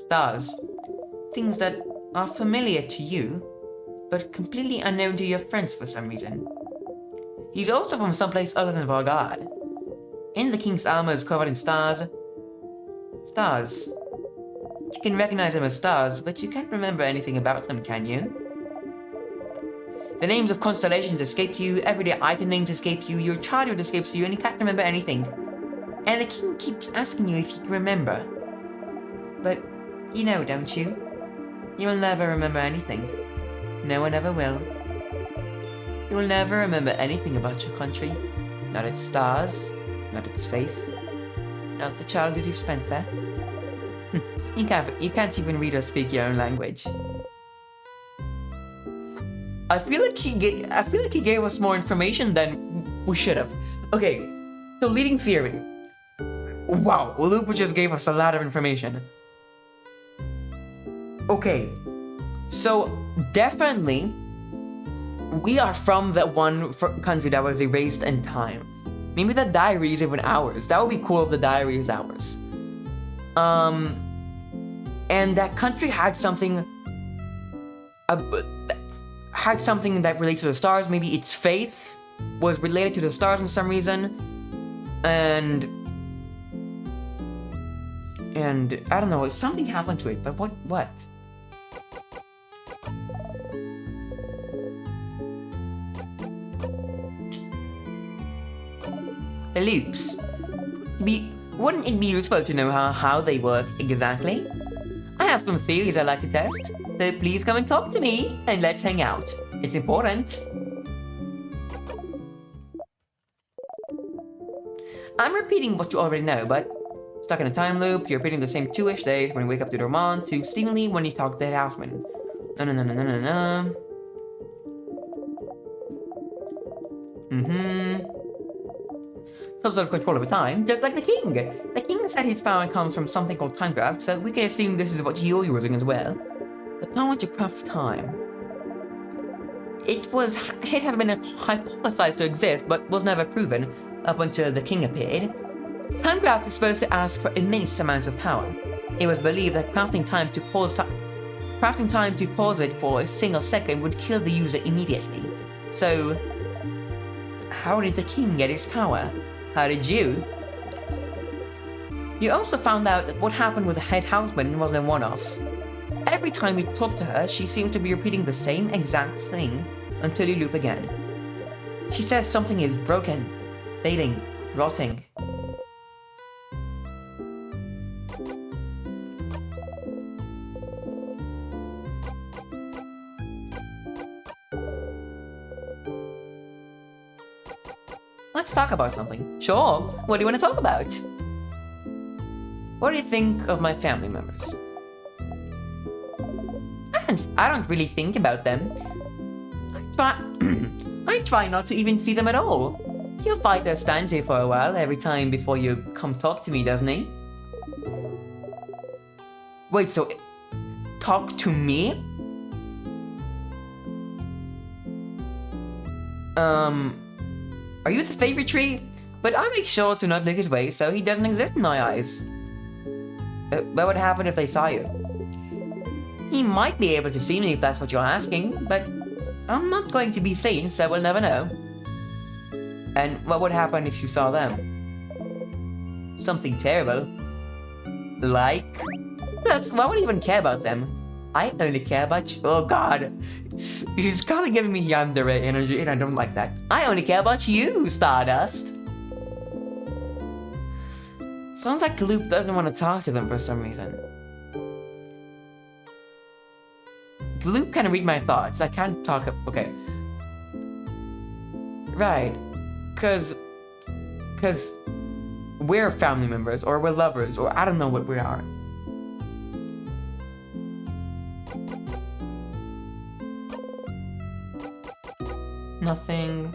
stars. Things that are familiar to you, but completely unknown to your friends for some reason. He's also from someplace other than Vargard. And the king's armor is covered in stars. Stars. You can recognize them as stars, but you can't remember anything about them, can you? The names of constellations escape you, everyday item names escape you, your childhood escapes you, and you can't remember anything. And the king keeps asking you if you can remember. But you know, don't you? You'll never remember anything. No one ever will. You will never remember anything about your country. Not its stars, not its faith, not the childhood you've spent there. You can't even read or speak your own language. I feel like he gave us more information than we should have. Okay, so leading theory. Wow, Lupa just gave us a lot of information. Okay, so definitely we are from that one country that was erased in time. Maybe the diary is even ours. That would be cool if the diary is ours. And that country had something that relates to the stars. Maybe its faith was related to the stars for some reason. And I don't know, something happened to it, but what? The loops. Wouldn't it be useful to know how they work exactly? I have some theories I'd like to test, so please come and talk to me, and let's hang out. It's important. I'm repeating what you already know, but stuck in a time loop, you're repeating the same 2-ish days when you wake up to Dormont to Stimuli when you talk to the houseman. No. Some sort of control over time, just like the king. The king said his power comes from something called timecraft, so we can assume this is what you're using as well. The power to craft time. It has been hypothesized to exist, but was never proven up until the king appeared. Timecraft is supposed to ask for immense amounts of power. It was believed that crafting time to pause it for a single second would kill the user immediately. So, how did the king get his power? How did you? You also found out that what happened with the head houseman wasn't a one-off. Every time you talk to her, she seems to be repeating the same exact thing until you loop again. She says something is broken, fading, rotting. Let's talk about something. Sure, what do you want to talk about? What do you think of my family members? I don't really think about them. I try not to even see them at all. Your fighter stands here for a while every time before you come talk to me, doesn't he? Wait, so talk to me? Are you the favorite tree? But I make sure to not look his way so he doesn't exist in my eyes. What would happen if they saw you? He might be able to see me if that's what you're asking, but I'm not going to be seen, so we'll never know. And what would happen if you saw them? Something terrible. Like? Why would I even care about them? I only care about you. Oh god. He's kind of giving me yandere energy and I don't like that. I only care about you, Stardust. Sounds like Gloop doesn't want to talk to them for some reason. Gloop can read my thoughts. I can't talk. Okay. Right. Cause we're family members, or we're lovers, or I don't know what we are. Nothing.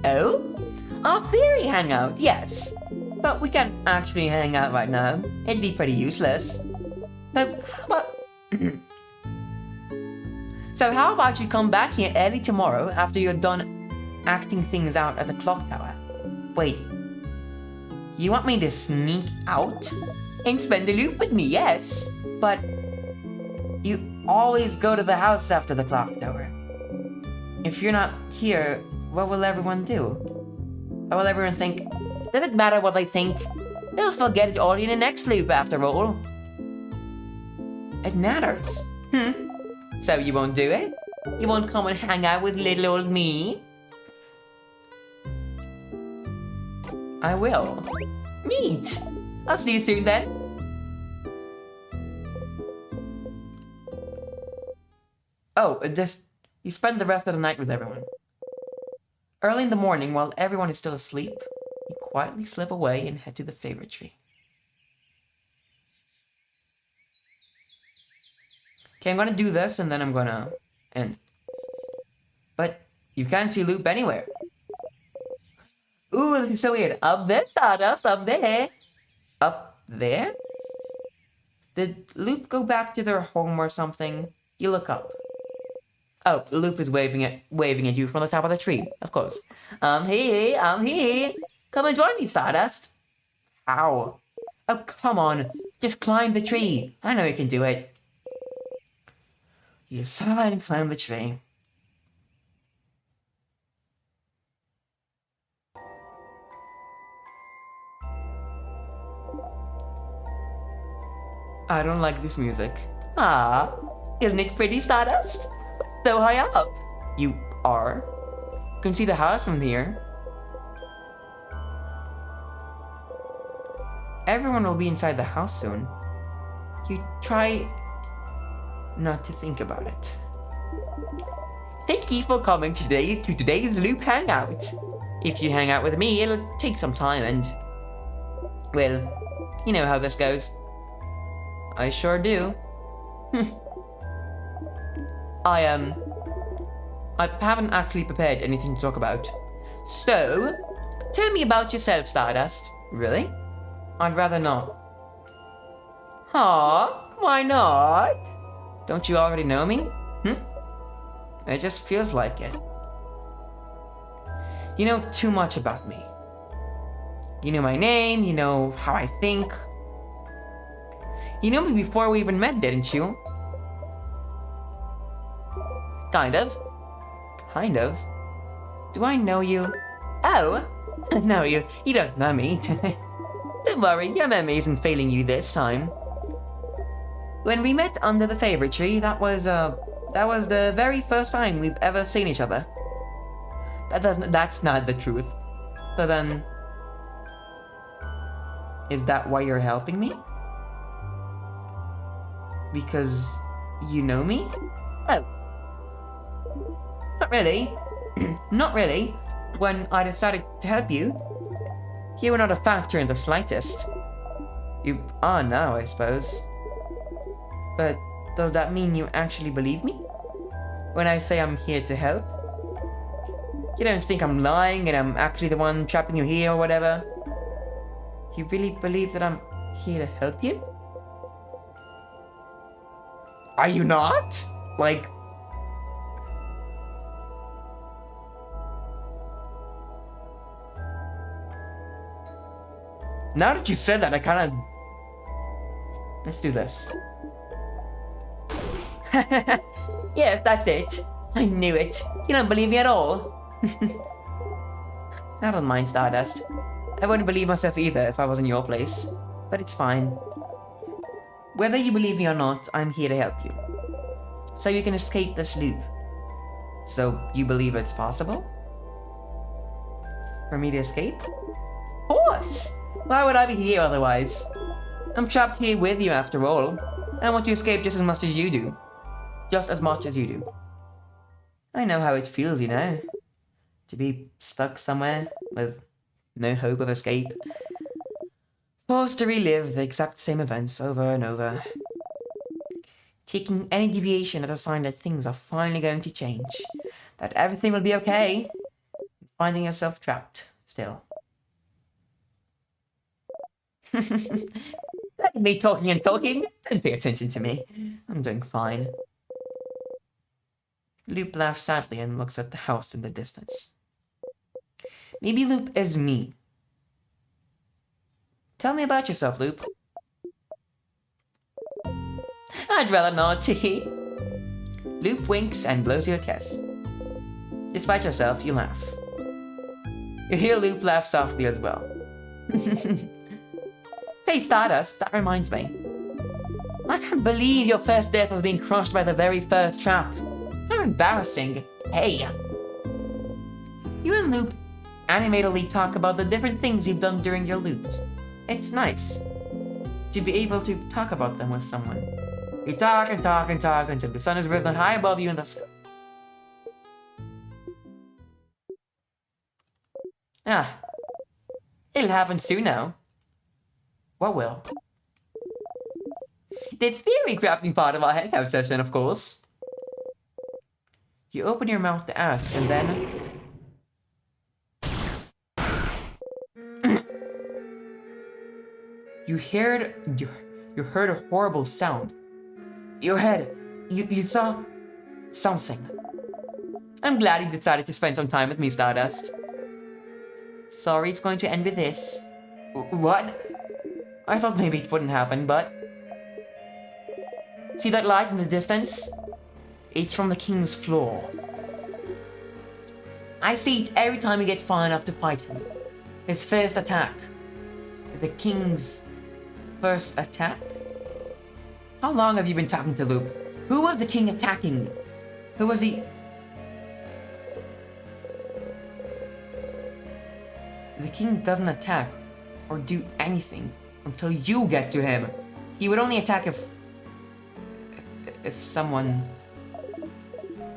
Oh? Our theory hangout, yes. But we can't actually hang out right now. It'd be pretty useless. So how about you come back here early tomorrow after you're done acting things out at the clock tower? Wait. You want me to sneak out? And spend the loop with me, yes. But you always go to the house after the clock tower. If you're not here, what will everyone do? What will everyone think? Does it matter what they think? They'll forget it all in the next loop after all. It matters. So you won't do it? You won't come and hang out with little old me? I will. Neat. I'll see you soon then. Oh, you spend the rest of the night with everyone. Early in the morning, while everyone is still asleep, you quietly slip away and head to the favorite tree. Okay, I'm gonna do this and then I'm gonna end. But you can't see Loop anywhere. Ooh, this is so weird. Up there, Stardust, up there. Up there? Did Loop go back to their home or something? You look up. Oh, Loop is waving at you from the top of the tree, of course. I'm here. Come and join me, Stardust. Ow. Oh, come on. Just climb the tree. I know you can do it. You sigh and climb the tree. I don't like this music. Ah, isn't it pretty, Stardust? So high up. You are? You can see the house from here. Everyone will be inside the house soon. You try not to think about it. Thank you for coming today to today's Loop Hangout. If you hang out with me, it'll take some time and... well, you know how this goes. I sure do. I haven't actually prepared anything to talk about. So, tell me about yourself, Stardust. Really? I'd rather not. Huh? Why not? Don't you already know me? It just feels like it. You know too much about me. You know my name, you know how I think. You knew me before we even met, didn't you? Kind of. Kind of. Do I know you? Oh! No, you don't know me. Don't worry, your memory isn't failing you this time. When we met under the favorite tree, that was the very first time we've ever seen each other. That's not the truth. So then... is that why you're helping me? Because you know me? Oh. Not really. Not really. When I decided to help you, you were not a factor in the slightest. You are now, I suppose. But does that mean you actually believe me? When I say I'm here to help? You don't think I'm lying and I'm actually the one trapping you here or whatever? You really believe that I'm here to help you? Are you not? Like... now that you said that, I kinda... let's do this. Yes, that's it. I knew it. You don't believe me at all. I don't mind, Stardust. I wouldn't believe myself either if I was in your place. But it's fine. Whether you believe me or not, I'm here to help you. So you can escape this loop. So you believe it's possible? For me to escape? Of course! Why would I be here otherwise? I'm trapped here with you after all. I want to escape just as much as you do. Just as much as you do. I know how it feels, you know. To be stuck somewhere with no hope of escape. Forced to relive the exact same events over and over. Taking any deviation as a sign that things are finally going to change. That everything will be okay. Finding yourself trapped still. Look at me talking and talking. Don't pay attention to me. I'm doing fine. Loop laughs sadly and looks at the house in the distance. Maybe Loop is me. Tell me about yourself, Loop. I'd rather not. Loop winks and blows you a kiss. Despite yourself, you laugh. You hear Loop laugh softly as well. Say, Stardust, that reminds me. I can't believe your first death was being crushed by the very first trap. How embarrassing. Hey. You and Loop animatedly talk about the different things you've done during your loops. It's nice to be able to talk about them with someone. You talk and talk and talk until the sun is risen high above you in the sky. Ah. It'll happen soon now. What will? The theory crafting part of our hangout session, of course. You open your mouth to ask, and then... you heard a horrible sound. Your head, you saw something. I'm glad you decided to spend some time with me, Stardust. Sorry it's going to end with this. What? I thought maybe it wouldn't happen, but... See that light in the distance? It's from the king's floor. I see it every time you get far enough to fight him. His first attack. The king's first attack? How long have you been talking to Loop? Who was the king attacking? Who was he? The king doesn't attack or do anything until you get to him. He would only attack if someone...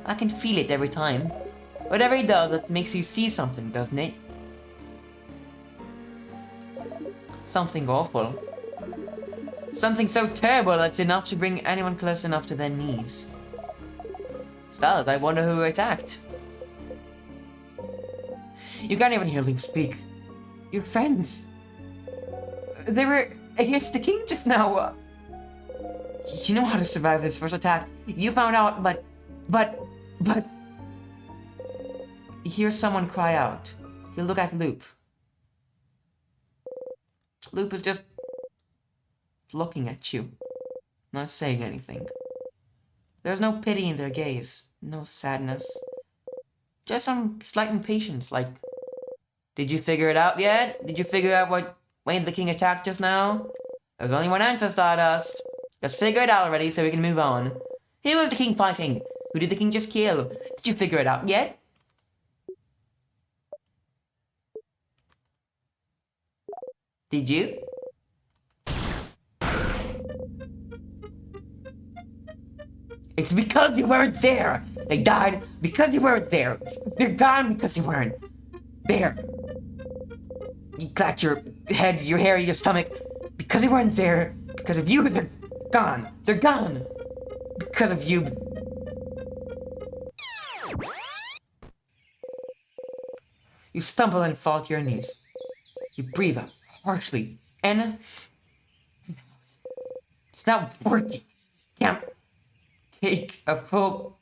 I can feel it every time. Whatever he does, it makes you see something, doesn't it? Something awful. Something so terrible that's enough to bring anyone close enough to their knees. Stars, I wonder who attacked. You can't even hear Link speak. Your friends. They were against the king just now. You know how to survive this first attack. You found out, but... You hear someone cry out. You look at Loop. Loop is just looking at you, not saying anything. There's no pity in their gaze, no sadness. Just some slight impatience, like, did you figure it out yet? Did you figure out what made the king attack just now? There's only one answer, Stardust. Just figure it out already so we can move on. Who was the king fighting? Who did the king just kill? Did you figure it out yet? Did you? It's because you weren't there! They died because you weren't there! They're gone because you weren't there! You got your head, your hair, your stomach because you weren't there! Because of you, they're gone! They're gone! Because of you. You stumble and fall to your knees. You breathe out harshly, and it's not working. Damn. Take a full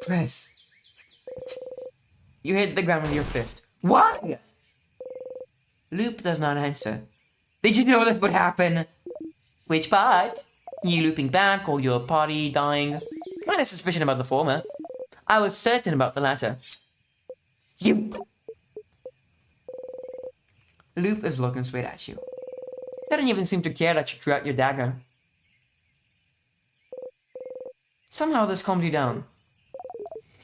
breath. You hit the ground with your fist. What? Loop does not answer. Did you know this would happen? Which part? You looping back or your party dying? I had a suspicion about the former. I was certain about the latter. You! Loop is looking straight at you. He doesn't even seem to care that you drew out your dagger. Somehow this calms you down.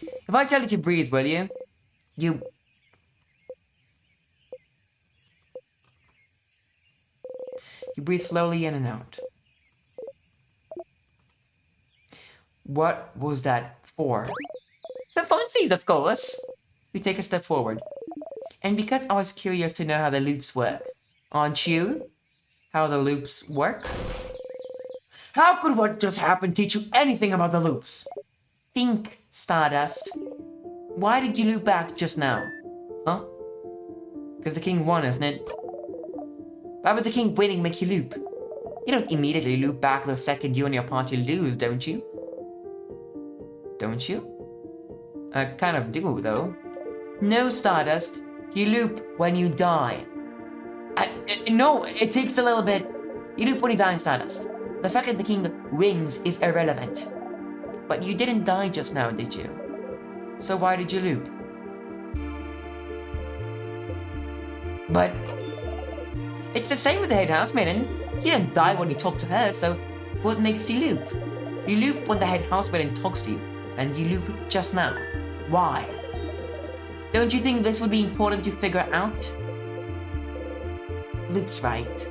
If I tell you to breathe, will you? You breathe slowly in and out. What was that for? The funsies, of course! We take a step forward. And because I was curious to know how the loops work, aren't you? How the loops work? How could what just happened teach you anything about the loops? Think, Stardust. Why did you loop back just now? Huh? Because the king won, isn't it? Why would the king winning make you loop? You don't immediately loop back the second you and your party lose, don't you? Don't you? I kind of do, though. No, Stardust. You loop when you die. No, it takes a little bit. You loop when you die in Stardust. The fact that the king wins is irrelevant. But you didn't die just now, did you? So why did you loop? But it's the same with the head housemaiden. You didn't die when you talked to her, so what makes you loop? You loop when the head housemaiden talks to you, and you loop just now. Why? Don't you think this would be important to figure out? Loop's right.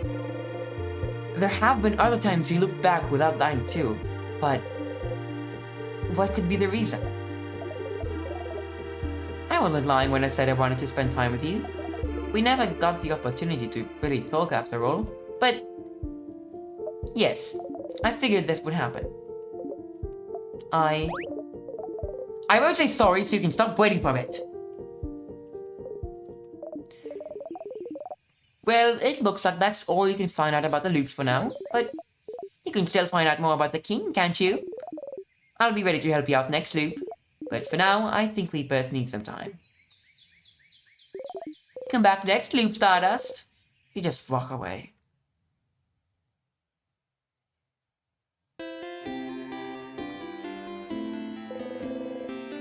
There have been other times you looped back without dying too, but what could be the reason? I wasn't lying when I said I wanted to spend time with you. We never got the opportunity to really talk after all, but yes, I figured this would happen. I won't say sorry so you can stop waiting for it. Well, it looks like that's all you can find out about the loops for now, but you can still find out more about the king, can't you? I'll be ready to help you out next loop, but for now, I think we both need some time. Come back next loop, Stardust. You just walk away.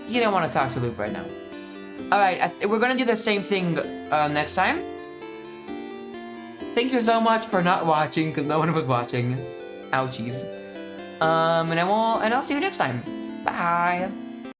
You don't want to talk to Loop right now. Alright, we're gonna do the same thing next time. Thank you so much for not watching, because no one was watching. Ouchies. And I'll see you next time. Bye!